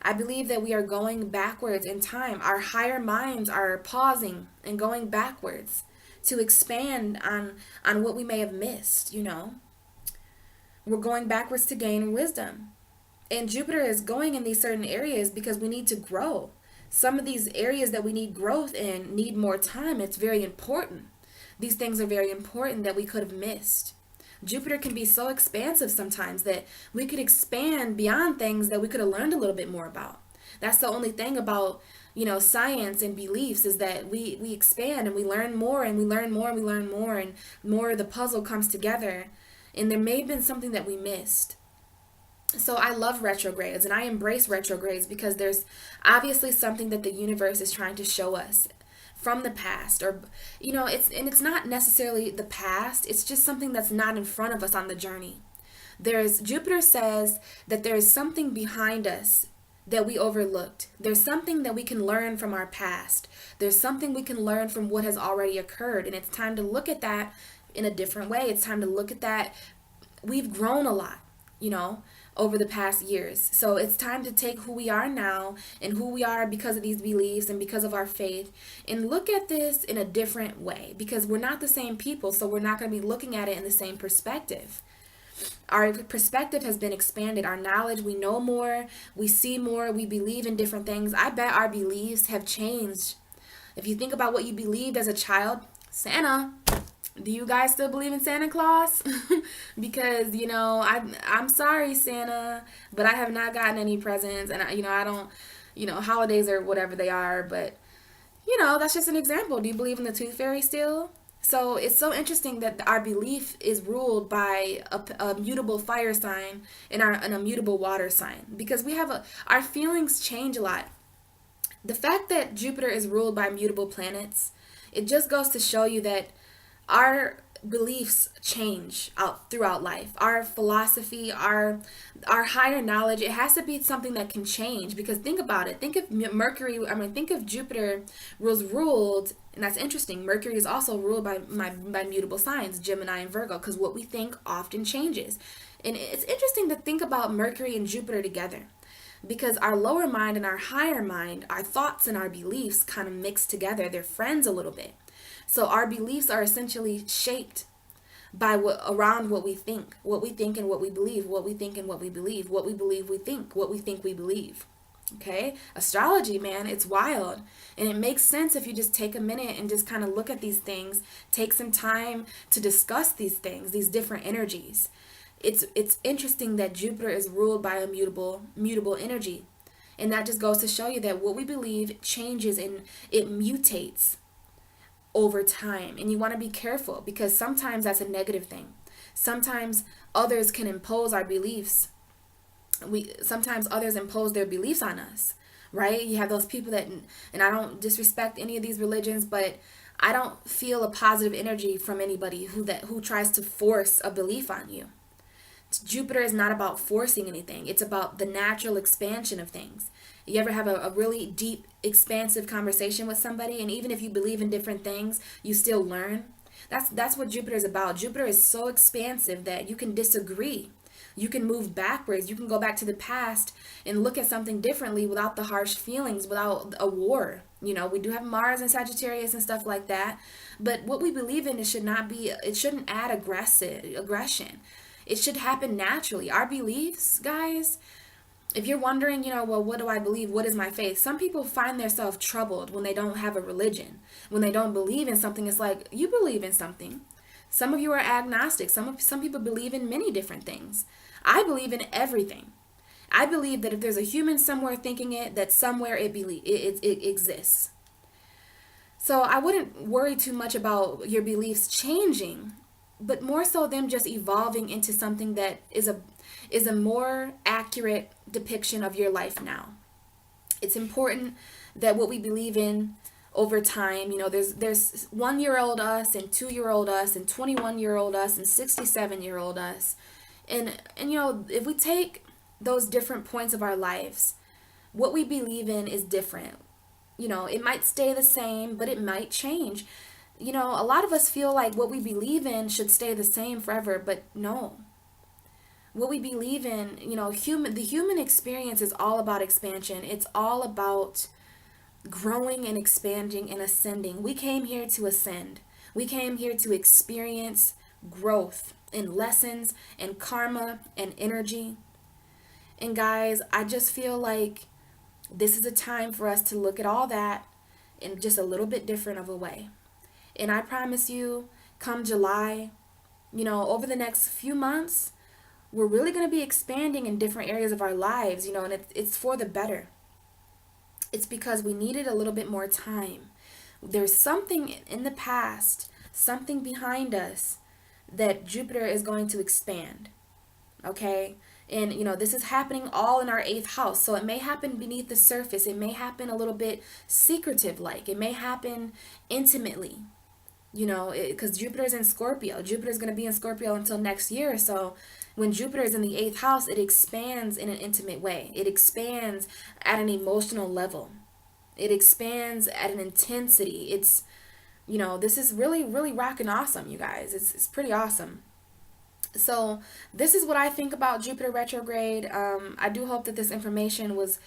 I believe that we are going backwards in time. Our higher minds are pausing and going backwards to expand on what we may have missed, We're going backwards to gain wisdom. And Jupiter is going in these certain areas because we need to grow. Some of these areas that we need growth in need more time. It's very important. These things are very important that we could have missed. Jupiter can be so expansive sometimes that we could expand beyond things that we could have learned a little bit more about. That's the only thing about, science and beliefs, is that we expand and we learn more and we learn more and we learn more, and more of the puzzle comes together. And there may have been something that we missed. So I love retrogrades and I embrace retrogrades because there's obviously something that the universe is trying to show us from the past, or it's not necessarily the past, it's just something that's not in front of us on the journey. There's Jupiter says that there is something behind us that we overlooked. There's something that we can learn from our past. There's something we can learn from what has already occurred, and it's time to look at that in a different way. It's time to look at that. We've grown a lot, over the past years. So it's time to take who we are now and who we are because of these beliefs and because of our faith, and look at this in a different way, because we're not the same people, so we're not going to be looking at it in the same perspective. Our perspective has been expanded. Our knowledge, we know more, we see more, we believe in different things. I bet our beliefs have changed. If you think about what you believed as a child, Santa, do you guys still believe in Santa Claus? Because, I'm sorry, Santa, but I have not gotten any presents, and I don't, holidays or whatever they are, but, that's just an example. Do you believe in the Tooth Fairy still? So it's so interesting that our belief is ruled by a mutable fire sign and a mutable water sign, because our feelings change a lot. The fact that Jupiter is ruled by mutable planets, it just goes to show you that our beliefs change out throughout life. Our philosophy, our higher knowledge, it has to be something that can change. Because think about it. Think of think of Jupiter was ruled, and that's interesting. Mercury is also ruled by mutable signs, Gemini and Virgo, because what we think often changes. And it's interesting to think about Mercury and Jupiter together, because our lower mind and our higher mind, our thoughts and our beliefs kind of mix together. They're friends a little bit. So our beliefs are essentially shaped by around what we think and what we believe, what we think and what we believe, what we believe we think, what we think we believe. Okay? Astrology, man, it's wild. And it makes sense if you just take a minute and just kind of look at these things, take some time to discuss these things, these different energies. It's interesting that Jupiter is ruled by a mutable energy. And that just goes to show you that what we believe changes and it mutates over time. And you want to be careful, because sometimes that's a negative thing. Sometimes others can impose our beliefs. Sometimes others impose their beliefs on us, right? You have those people that, and I don't disrespect any of these religions, but I don't feel a positive energy from anybody who tries to force a belief on you. Jupiter is not about forcing anything. It's about the natural expansion of things. You ever have a really deep, expansive conversation with somebody, and even if you believe in different things, you still learn? That's what Jupiter is about. Jupiter is so expansive that you can disagree. You can move backwards. You can go back to the past and look at something differently without the harsh feelings, without a war. We do have Mars and Sagittarius and stuff like that. But what we believe in, it shouldn't add aggression. It should happen naturally. Our beliefs, guys, if you're wondering, well, what do I believe? What is my faith? Some people find themselves troubled when they don't have a religion. When they don't believe in something, it's like, you believe in something. Some of you are agnostic. Some people believe in many different things. I believe in everything. I believe that if there's a human somewhere thinking it, that somewhere it exists. So I wouldn't worry too much about your beliefs changing, but more so them just evolving into something that is a more accurate depiction of your life now. It's important that what we believe in over time, there's 1-year-old us and 2-year-old us and 21-year-old us and 67-year-old us. And if we take those different points of our lives, what we believe in is different. It might stay the same, but it might change. A lot of us feel like what we believe in should stay the same forever, but no. What we believe in, the human experience is all about expansion. It's all about growing and expanding and ascending. We came here to ascend. We came here to experience growth and lessons and karma and energy. And guys, I just feel like this is a time for us to look at all that in just a little bit different of a way. And I promise you, come July, over the next few months, we're really going to be expanding in different areas of our lives, and it's for the better. It's because we needed a little bit more time. There's something in the past, something behind us that Jupiter is going to expand. Okay? And, this is happening all in our 8th house. So it may happen beneath the surface. It may happen a little bit secretive like. It may happen intimately, because Jupiter's in Scorpio. Jupiter's going to be in Scorpio until next year. So when Jupiter is in the 8th house, it expands in an intimate way. It expands at an emotional level. It expands at an intensity. It's, this is really, really rocking awesome, you guys. It's pretty awesome. So this is what I think about Jupiter retrograde. I do hope that this information was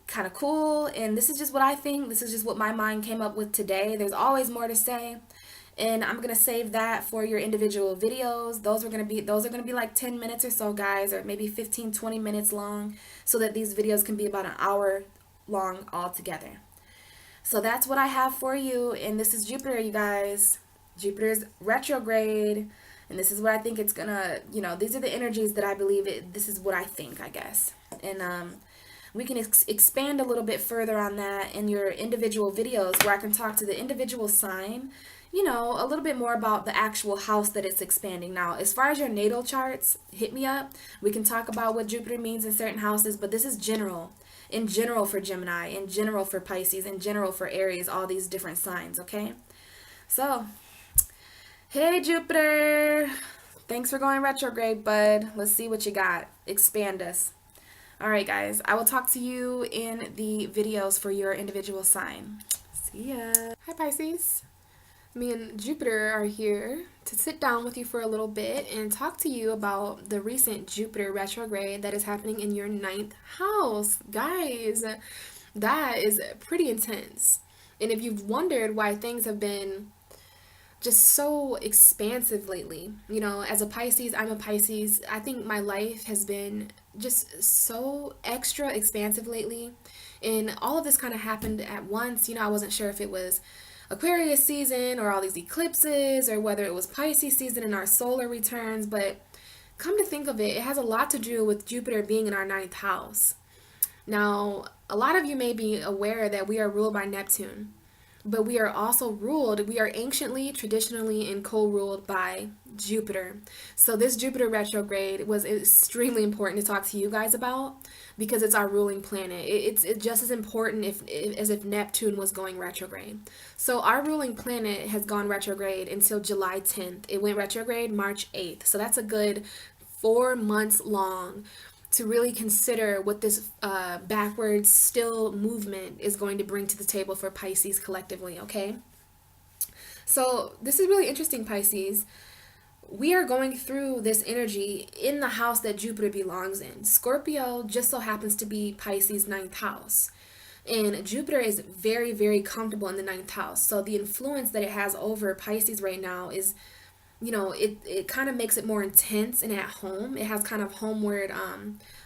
kind of cool, and this is just what I think. This is just what my mind came up with today. There's always more to say, and I'm gonna save that for your individual videos. Those are gonna be like 10 minutes or so, guys, or maybe 15-20 minutes long, so that these videos can be about an hour long altogether. So that's what I have for you, and this is Jupiter, you guys. Jupiter's retrograde, and this is what I think it's gonna, these are the energies that I believe it. This is what I think, I guess. And we can expand a little bit further on that in your individual videos, where I can talk to the individual sign, a little bit more about the actual house that it's expanding. Now, as far as your natal charts, hit me up. We can talk about what Jupiter means in certain houses, but this is general. In general for Gemini, in general for Pisces, in general for Aries, all these different signs, okay? So, hey Jupiter, thanks for going retrograde, bud. Let's see what you got. Expand us. All right, guys, I will talk to you in the videos for your individual sign. See ya. Hi, Pisces. Me and Jupiter are here to sit down with you for a little bit and talk to you about the recent Jupiter retrograde that is happening in your 9th house. Guys, that is pretty intense. And if you've wondered why things have been just so expansive lately, as a Pisces, I'm a Pisces, I think my life has been just so extra expansive lately. And all of this kind of happened at once. I wasn't sure if it was Aquarius season or all these eclipses, or whether it was Pisces season and our solar returns, but come to think of it, it has a lot to do with Jupiter being in our 9th house. Now, a lot of you may be aware that we are ruled by Neptune, but we are also we are anciently, traditionally, and co-ruled by Jupiter. So this Jupiter retrograde was extremely important to talk to you guys about, because it's our ruling planet. It's just as important as if Neptune was going retrograde. So our ruling planet has gone retrograde until July 10th. It went retrograde March 8th. So that's a good 4 months long to really consider what this backwards still movement is going to bring to the table for Pisces collectively, okay? So this is really interesting, Pisces. We are going through this energy in the house that Jupiter belongs in. Scorpio just so happens to be Pisces' 9th house. And Jupiter is very, very comfortable in the 9th house. So the influence that it has over Pisces right now is, it kind of makes it more intense and at home. It has kind of homeward,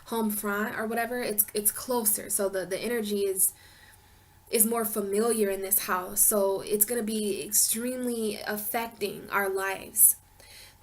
home front or whatever. It's closer. So the energy is more familiar in this house. So it's going to be extremely affecting our lives.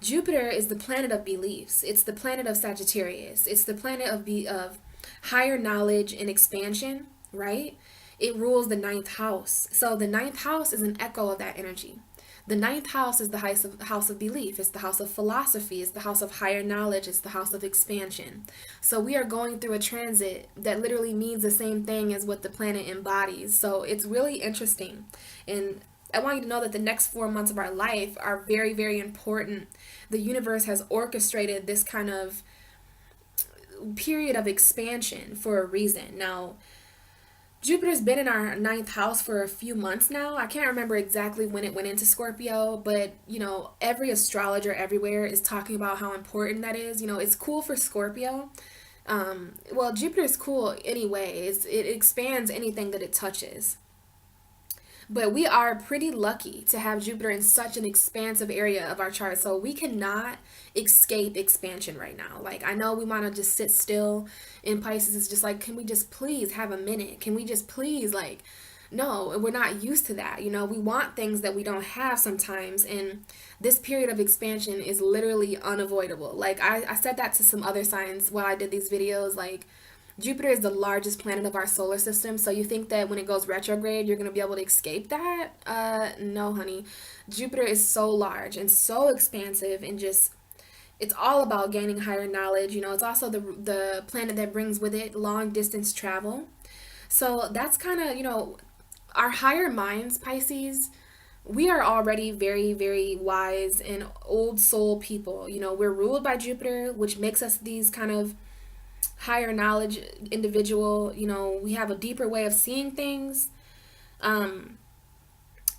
Jupiter is the planet of beliefs. It's the planet of Sagittarius. It's the planet of higher knowledge and expansion, right? It rules the 9th house. So the 9th house is an echo of that energy. The 9th house is the house of belief. It's the house of philosophy. It's the house of higher knowledge. It's the house of expansion. So we are going through a transit that literally means the same thing as what the planet embodies. So it's really interesting. And I want you to know that the next 4 months of our life are very, very important. The universe has orchestrated this kind of period of expansion for a reason. Now, Jupiter's been in our 9th house for a few months now. I can't remember exactly when it went into Scorpio, but, every astrologer everywhere is talking about how important that is. It's cool for Scorpio. Well, Jupiter is cool anyway. It expands anything that it touches. But we are pretty lucky to have Jupiter in such an expansive area of our chart. So we cannot escape expansion right now. Like, I know we want to just sit still in Pisces. It's just like, can we just please have a minute? Can we just please, no, we're not used to that. We want things that we don't have sometimes. And this period of expansion is literally unavoidable. Like, I said that to some other signs while I did these videos. Like, Jupiter is the largest planet of our solar system, so you think that when it goes retrograde, you're going to be able to escape that? No, honey. Jupiter is so large and so expansive, and just, it's all about gaining higher knowledge. You know, it's also the planet that brings with it long distance travel. So that's kind of, you know, our higher minds, Pisces, we are already very, very wise and old soul people. You know, we're ruled by Jupiter, which makes us these kind of higher knowledge individual. You know, we have a deeper way of seeing things. Um,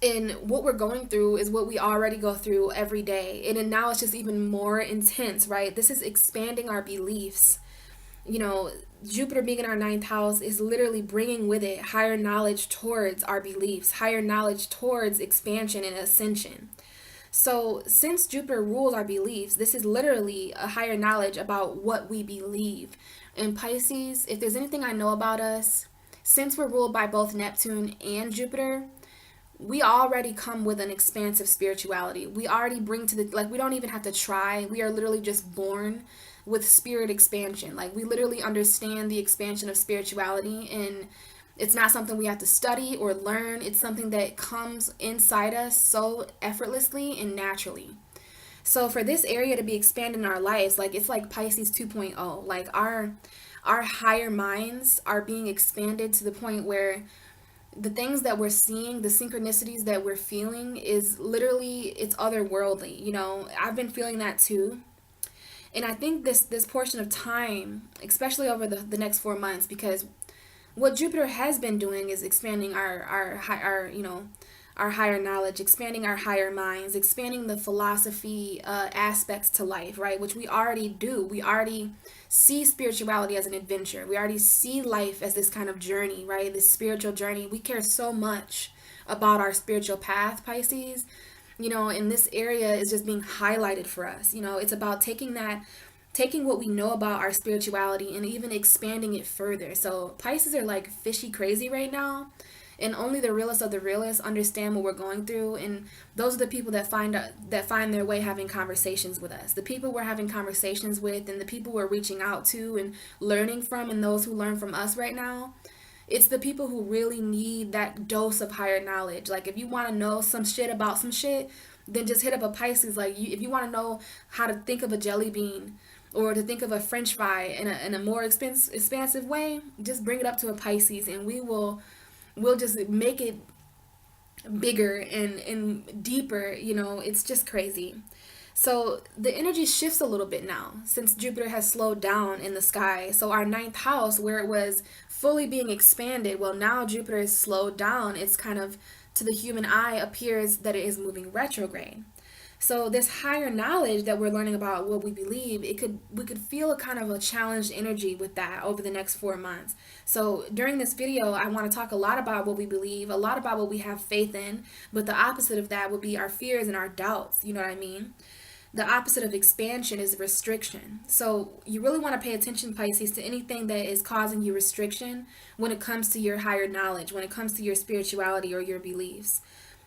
and what we're going through is what we already go through every day. And then now it's just even more intense, right? This is expanding our beliefs. You know, Jupiter being in our ninth house is literally bringing with it higher knowledge towards our beliefs, higher knowledge towards expansion and ascension. So, since Jupiter rules our beliefs, this is literally a higher knowledge about what we believe. In Pisces, if there's anything I know about us, since we're ruled by both Neptune and Jupiter, we already come with an expansive spirituality. We already bring to the, like, we don't even have to try. We are literally just born with spirit expansion. Like, we literally understand the expansion of spirituality, and it's not something we have to study or learn. It's something that comes inside us so effortlessly and naturally. So for this area to be expanded in our lives, like, it's like Pisces 2.0. Like, our higher minds are being expanded to the point where the things that we're seeing, the synchronicities that we're feeling is literally, it's otherworldly. You know, I've been feeling that too. And I think this portion of time, especially over the next 4 months, because what Jupiter has been doing is expanding our you know, our higher knowledge, expanding our higher minds, expanding the philosophy aspects to life, right? Which we already do. We already see spirituality as an adventure. We already see life as this kind of journey, right? This spiritual journey. We care so much about our spiritual path, Pisces. You know, and this area is just being highlighted for us. You know, it's about taking what we know about our spirituality and even expanding it further. So Pisces are like fishy crazy right now, and only the realest of the realists understand what we're going through. And those are the people that find their way having conversations with us. The people we're having conversations with, and the people we're reaching out to and learning from, and those who learn from us right now. It's the people who really need that dose of higher knowledge. Like, if you want to know some shit about some shit, then just hit up a Pisces. Like, if you want to know how to think of a jelly bean or to think of a French fry in a more expansive way, just bring it up to a Pisces, and we'll just make it bigger and deeper. You know, it's just crazy. So the energy shifts a little bit now since Jupiter has slowed down in the sky. So our ninth house, where it was fully being expanded, well, now Jupiter is slowed down. It's kind of, to the human eye, appears that it is moving retrograde. So this higher knowledge that we're learning about what we believe, we could feel a kind of a challenged energy with that over the next 4 months. So during this video, I want to talk a lot about what we believe, a lot about what we have faith in, but the opposite of that would be our fears and our doubts. You know what I mean? The opposite of expansion is restriction. So you really want to pay attention, Pisces, to anything that is causing you restriction when it comes to your higher knowledge, when it comes to your spirituality or your beliefs.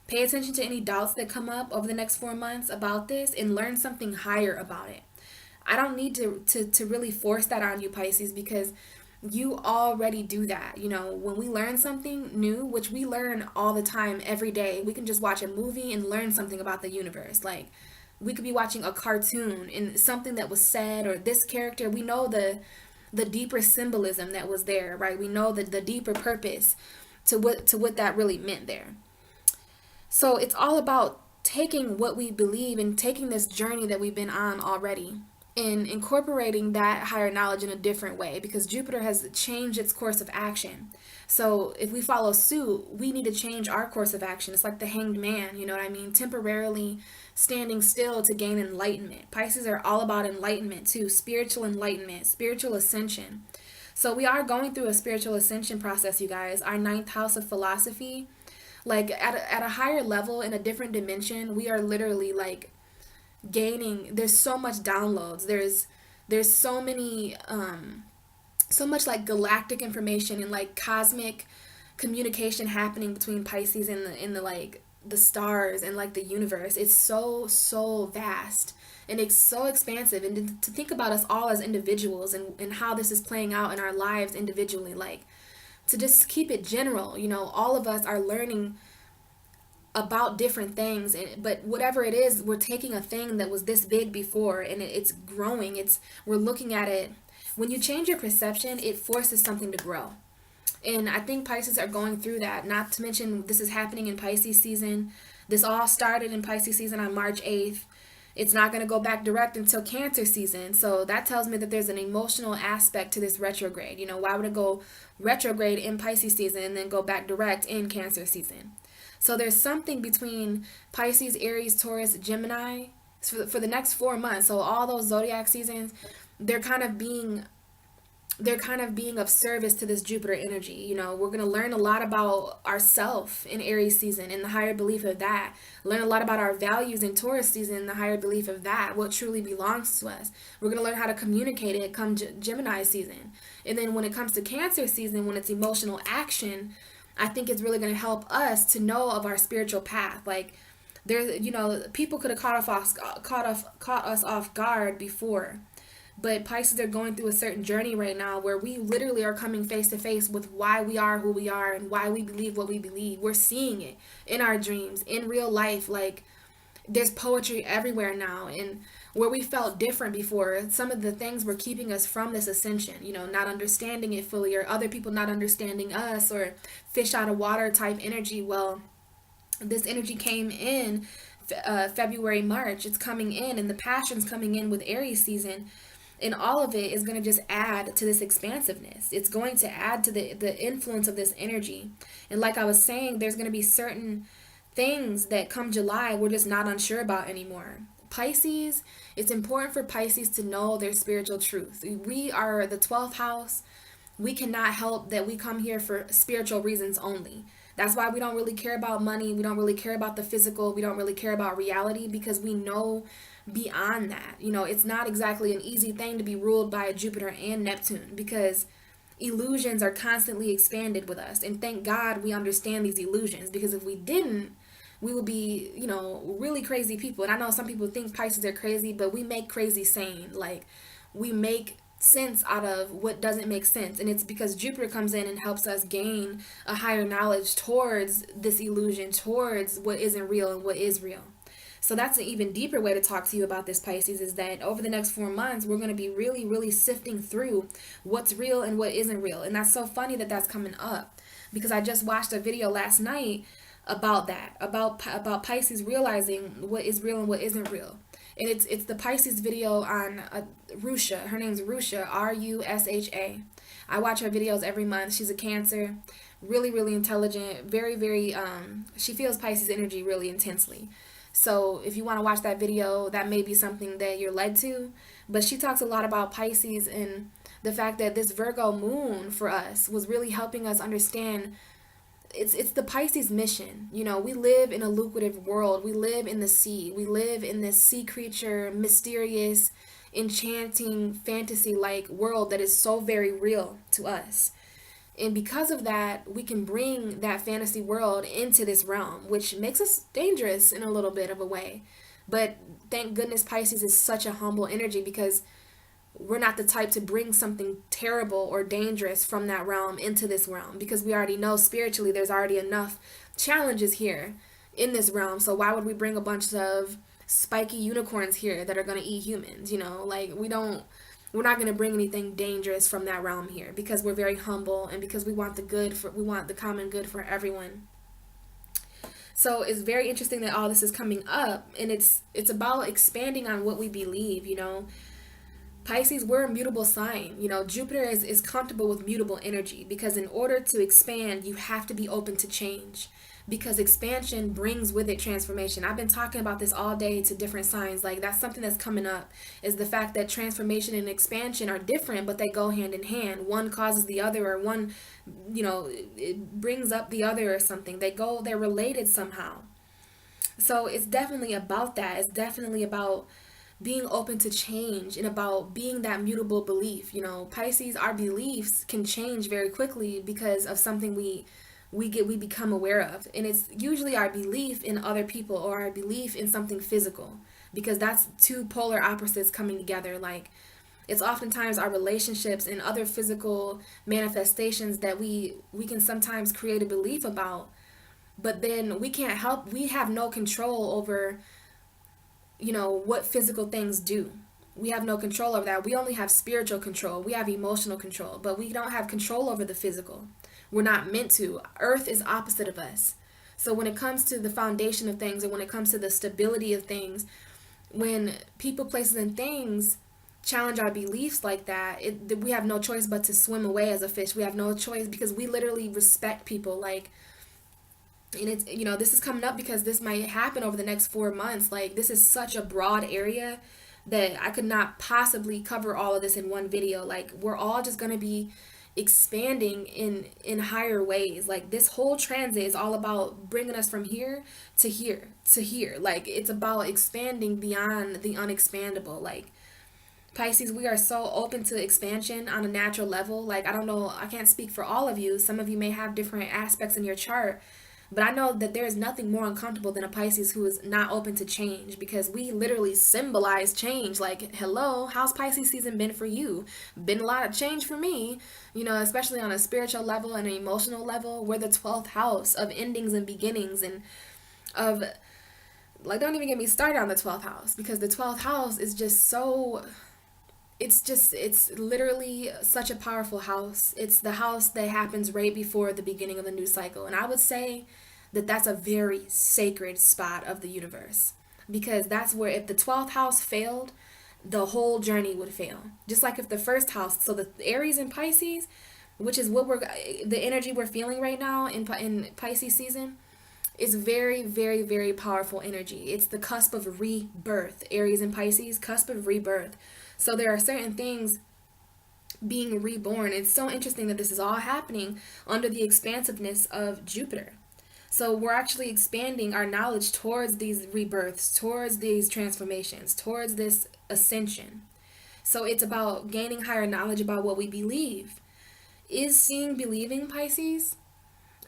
Pay attention to any doubts that come up over the next 4 months about this, and learn something higher about it. I don't need to really force that on you, Pisces, because you already do that. You know, when we learn something new, which we learn all the time, every day, we can just watch a movie and learn something about the universe. Like, we could be watching a cartoon and something that was said, or this character, we know the deeper symbolism that was there, right? We know the deeper purpose to what that really meant there. So it's all about taking what we believe and taking this journey that we've been on already and incorporating that higher knowledge in a different way, because Jupiter has changed its course of action. So if we follow suit, we need to change our course of action. It's like the hanged man, you know what I mean? Temporarily standing still to gain enlightenment. Pisces are all about enlightenment too, spiritual enlightenment, spiritual ascension. So we are going through a spiritual ascension process, you guys. Our ninth house of philosophy, like at a higher level, in a different dimension, we are literally like gaining. There's so much downloads. There's so many so much like galactic information and like cosmic communication happening between Pisces and the like the stars and like the universe. It's so vast, and it's so expansive. And to think about us all as individuals, and how this is playing out in our lives individually, like, to just keep it general, you know, all of us are learning about different things, but whatever it is, we're taking a thing that was this big before, and it's growing. We're looking at it. When you change your perception, it forces something to grow. And I think Pisces are going through that. Not to mention, this is happening in Pisces season. This all started in Pisces season on March 8th. It's not going to go back direct until Cancer season. So that tells me that there's an emotional aspect to this retrograde. Why would it go retrograde in Pisces season and then go back direct in Cancer season? So there's something between Pisces, Aries, Taurus, Gemini for the next 4 months. So all those zodiac seasons, they're kind of being of service to this Jupiter energy. We're going to learn a lot about ourself in Aries season and the higher belief of that. Learn a lot about our values in Taurus season and the higher belief of that, what truly belongs to us. We're going to learn how to communicate it come Gemini season. And then when it comes to Cancer season, when it's emotional action, I think it's really going to help us to know of our spiritual path. Like, there's, people could have caught us off guard before. But Pisces are going through a certain journey right now where we literally are coming face to face with why we are who we are and why we believe what we believe. We're seeing it in our dreams, in real life. Like, there's poetry everywhere now. And where we felt different before, some of the things were keeping us from this ascension, not understanding it fully, or other people not understanding us, or fish out of water type energy. Well, this energy came in February, March. It's coming in, and the passion's coming in with Aries season. And all of it is going to just add to this expansiveness. It's going to add to the influence of this energy. And like I was saying, there's going to be certain things that come July we're just not unsure about anymore. Pisces, it's important for Pisces to know their spiritual truth. We are the 12th house. We cannot help that we come here for spiritual reasons only. That's why we don't really care about money. We don't really care about the physical. We don't really care about reality, because we know beyond that. It's not exactly an easy thing to be ruled by Jupiter and Neptune, because illusions are constantly expanded with us. And thank God we understand these illusions, because if we didn't, we would be, really crazy people. And I know some people think Pisces are crazy, but we make crazy sane. Like, we make sense out of what doesn't make sense. And it's because Jupiter comes in and helps us gain a higher knowledge towards this illusion, towards what isn't real and what is real. So that's an even deeper way to talk to you about this, Pisces, is that over the next 4 months, we're going to be really, really sifting through what's real and what isn't real. And that's so funny that that's coming up, because I just watched a video last night about that, about Pisces realizing what is real and what isn't real. And it's the Pisces video on Rusha. Her name's Rusha, Rusha. I watch her videos every month. She's a Cancer, really, really intelligent, very, very, she feels Pisces energy really intensely. So if you want to watch that video, that may be something that you're led to. But she talks a lot about Pisces and the fact that this Virgo moon for us was really helping us understand it's the Pisces mission. We live in a lucrative world. We live in the sea. We live in this sea creature, mysterious, enchanting, fantasy-like world that is so very real to us. And because of that, we can bring that fantasy world into this realm, which makes us dangerous in a little bit of a way. But thank goodness Pisces is such a humble energy, because we're not the type to bring something terrible or dangerous from that realm into this realm, because we already know spiritually there's already enough challenges here in this realm. So why would we bring a bunch of spiky unicorns here that are going to eat humans? Like, we're not going to bring anything dangerous from that realm here, because we're very humble and because we want we want the common good for everyone. So it's very interesting that all this is coming up, and it's about expanding on what we believe. Pisces, we're a mutable sign. Jupiter is comfortable with mutable energy, because in order to expand, you have to be open to change, because expansion brings with it transformation. I've been talking about this all day to different signs. Like, that's something that's coming up, is the fact that transformation and expansion are different, but they go hand in hand. One causes the other, or one, it brings up the other or something. They're related somehow. So it's definitely about that. It's definitely about being open to change and about being that mutable belief. Pisces, our beliefs can change very quickly because of something we become aware of. And it's usually our belief in other people, or our belief in something physical, because that's two polar opposites coming together. Like, it's oftentimes our relationships and other physical manifestations that we can sometimes create a belief about But then we can't help, we have no control over, what physical things do. We have no control over that. We only have spiritual control. We have emotional control, but we don't have control over the physical. We're not meant to. Earth is opposite of us. So when it comes to the foundation of things, and when it comes to the stability of things, when people, places, and things challenge our beliefs like that, we have no choice but to swim away as a fish. We have no choice because we literally respect people. Like, and it's, this is coming up because this might happen over the next 4 months. Like, this is such a broad area that I could not possibly cover all of this in one video. Like, we're all just going to be expanding in higher ways. Like, this whole transit is all about bringing us from here to here to here. Like, it's about expanding beyond the unexpandable. Like, Pisces, we are so open to expansion on a natural level. Like, I don't know, I can't speak for all of you. Some of you may have different aspects in your chart, but I know that there is nothing more uncomfortable than a Pisces who is not open to change, because we literally symbolize change. Like, hello, how's Pisces season been for you? Been a lot of change for me, especially on a spiritual level and an emotional level. We're the 12th house of endings and beginnings, and of, like, don't even get me started on the 12th house, because the 12th house is just so, it's literally such a powerful house. It's the house that happens right before the beginning of the new cycle. And I would say that that's a very sacred spot of the universe, because that's where, if the 12th house failed, the whole journey would fail. Just like if the first house, so the Aries and Pisces, which is what the energy we're feeling right now in Pisces season, is very, very, very powerful energy. It's the cusp of rebirth. Aries and Pisces, cusp of rebirth. So there are certain things being reborn. It's so interesting that this is all happening under the expansiveness of Jupiter. So we're actually expanding our knowledge towards these rebirths, towards these transformations, towards this ascension. So it's about gaining higher knowledge about what we believe. Is seeing believing, Pisces?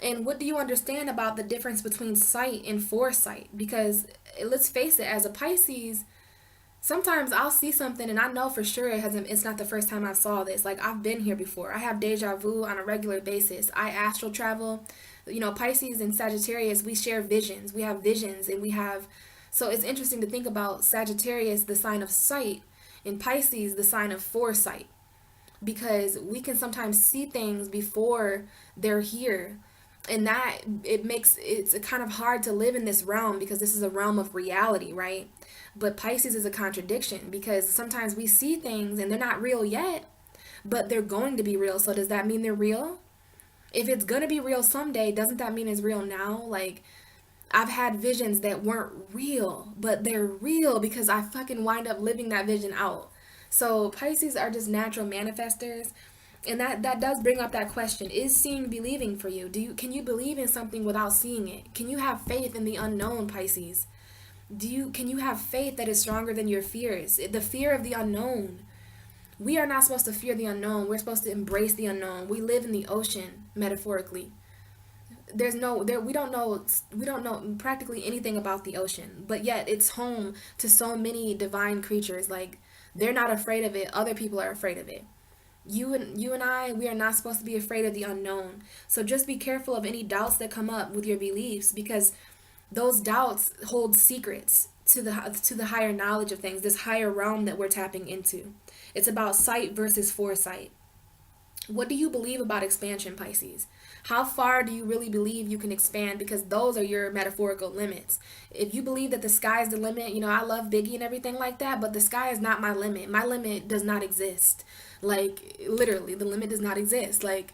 And what do you understand about the difference between sight and foresight? Because let's face it, as a Pisces, sometimes I'll see something and I know for sure it's not the first time I saw this. Like, I've been here before. I have deja vu on a regular basis. I astral travel. Pisces and Sagittarius, we share visions. We have visions, and so it's interesting to think about Sagittarius, the sign of sight, and Pisces, the sign of foresight, because we can sometimes see things before they're here. And that it's kind of hard to live in this realm, because this is a realm of reality, right? But Pisces is a contradiction, because sometimes we see things and they're not real yet, but they're going to be real. So does that mean they're real? If it's going to be real someday, doesn't that mean it's real now? Like, I've had visions that weren't real, but they're real because I fucking wind up living that vision out. So Pisces are just natural manifestors. And that does bring up that question: is seeing believing for you? Can you believe in something without seeing it? Can you have faith in the unknown, Pisces? Can you have faith that is stronger than your fears? The fear of the unknown. We are not supposed to fear the unknown. We're supposed to embrace the unknown. We live in the ocean, metaphorically. We don't know practically anything about the ocean, but yet it's home to so many divine creatures. Like, they're not afraid of it. Other people are afraid of it. You and I, we are not supposed to be afraid of the unknown. So just be careful of any doubts that come up with your beliefs, because those doubts hold secrets to the higher knowledge of things, this higher realm that we're tapping into. It's about sight versus foresight. What do you believe about expansion, Pisces? How far do you really believe you can expand? Because those are your metaphorical limits. If you believe that the sky is the limit, I love Biggie and everything like that, but the sky is not my limit. My limit does not exist. Like, literally, the limit does not exist. Like,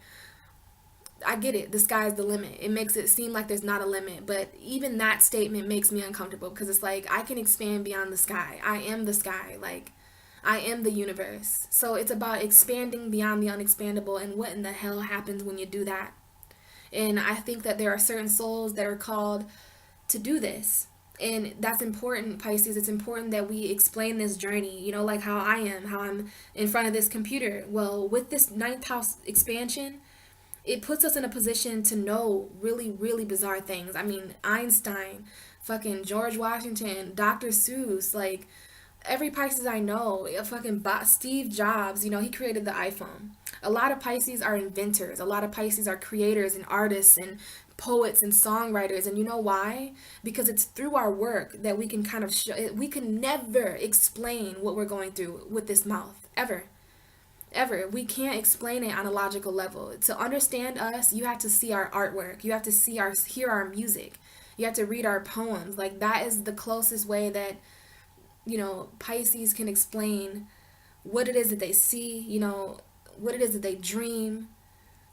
I get it. The sky is the limit. It makes it seem like there's not a limit. But even that statement makes me uncomfortable, because it's like, I can expand beyond the sky. I am the sky. Like, I am the universe. So it's about expanding beyond the unexpandable, and what in the hell happens when you do that. And I think that there are certain souls that are called to do this. And that's important, Pisces. It's important that we explain this journey, like how I'm in front of this computer. Well, with this ninth house expansion, it puts us in a position to know really, really bizarre things. I mean, Einstein, fucking George Washington, Dr. Seuss, like, every Pisces I know, Steve Jobs, he created the iPhone. A lot of Pisces are inventors. A lot of Pisces are creators and artists and poets and songwriters. And you know why? Because it's through our work that we can kind of show, we can never explain what we're going through with this mouth, ever. Ever. We can't explain it on a logical level. To understand us, you have to see our artwork. You have to hear our music. You have to read our poems. Like, that is the closest way that, Pisces can explain what it is that they see, what it is that they dream,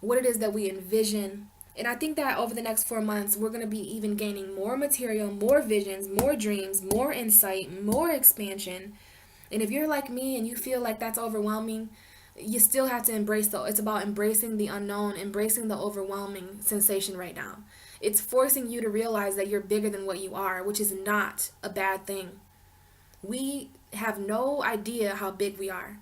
what it is that we envision. And I think that over the next 4 months, we're going to be even gaining more material, more visions, more dreams, more insight, more expansion. And if you're like me and you feel like that's overwhelming, you still have to embrace it's about embracing the unknown, embracing the overwhelming sensation right now. It's forcing you to realize that you're bigger than what you are, which is not a bad thing. We have no idea how big we are.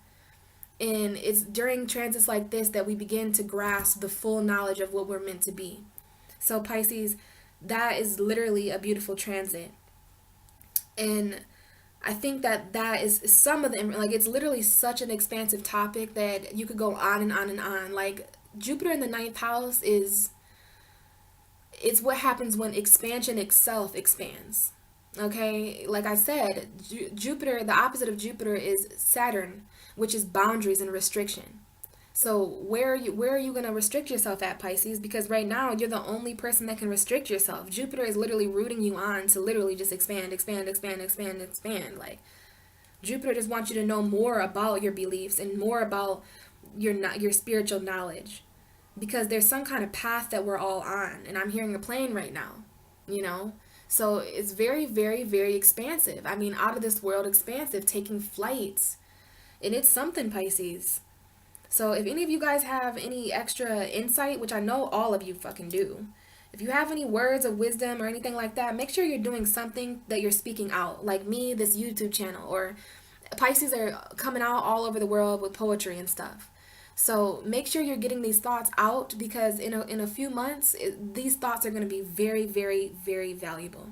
And it's during transits like this that we begin to grasp the full knowledge of what we're meant to be. So Pisces, that is literally a beautiful transit. And I think that is some of the, like, it's literally such an expansive topic that you could go on and on and on. Like, Jupiter in the ninth house it's what happens when expansion itself expands. Okay, like I said, Jupiter, the opposite of Jupiter is Saturn, which is boundaries and restriction. So where are you going to restrict yourself at, Pisces? Because right now you're the only person that can restrict yourself. Jupiter is literally rooting you on to literally just expand, expand, expand, expand, expand. Like, Jupiter just wants you to know more about your beliefs and more about your spiritual knowledge, because there's some kind of path that we're all on, and I'm hearing a plane right now. So it's very, very, very expansive. I mean, out of this world expansive, taking flights. And it's something, Pisces. So if any of you guys have any extra insight, which I know all of you fucking do, if you have any words of wisdom or anything like that, make sure you're doing something that you're speaking out. Like me, this YouTube channel, or Pisces are coming out all over the world with poetry and stuff. So make sure you're getting these thoughts out, because in a few months, these thoughts are going to be very, very, very valuable.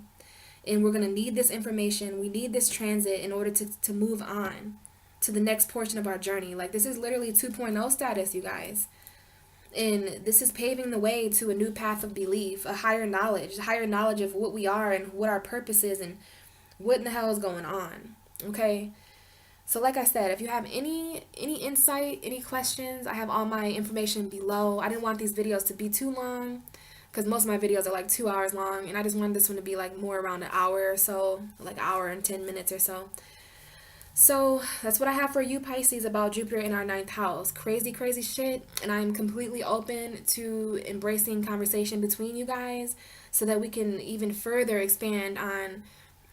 And we're going to need this information. We need this transit in order to move on to the next portion of our journey. Like, this is literally 2.0 status, you guys. And this is paving the way to a new path of belief, a higher knowledge of what we are and what our purpose is and what in the hell is going on. Okay? So like I said, if you have any insight, any questions, I have all my information below. I didn't want these videos to be too long, because most of my videos are like 2 hours long, and I just wanted this one to be like more around an hour or so, like an hour and 10 minutes or so. So that's what I have for you, Pisces, about Jupiter in our ninth house. Crazy, crazy shit. And I'm completely open to embracing conversation between you guys so that we can even further expand on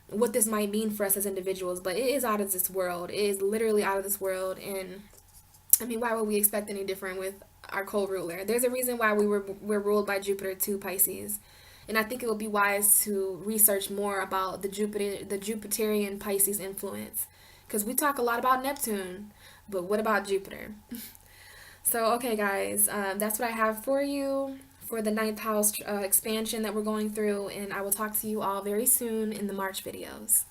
what this might mean for us as individuals. But it is out of this world. It is literally out of this world. And I mean, why would we expect any different with our co-ruler? There's a reason why we're ruled by Jupiter too, Pisces. And I think it would be wise to research more about the Jupiterian Pisces influence. Because we talk a lot about Neptune, but what about Jupiter? So, okay, guys, that's what I have for you for the ninth house expansion that we're going through, and I will talk to you all very soon in the March videos.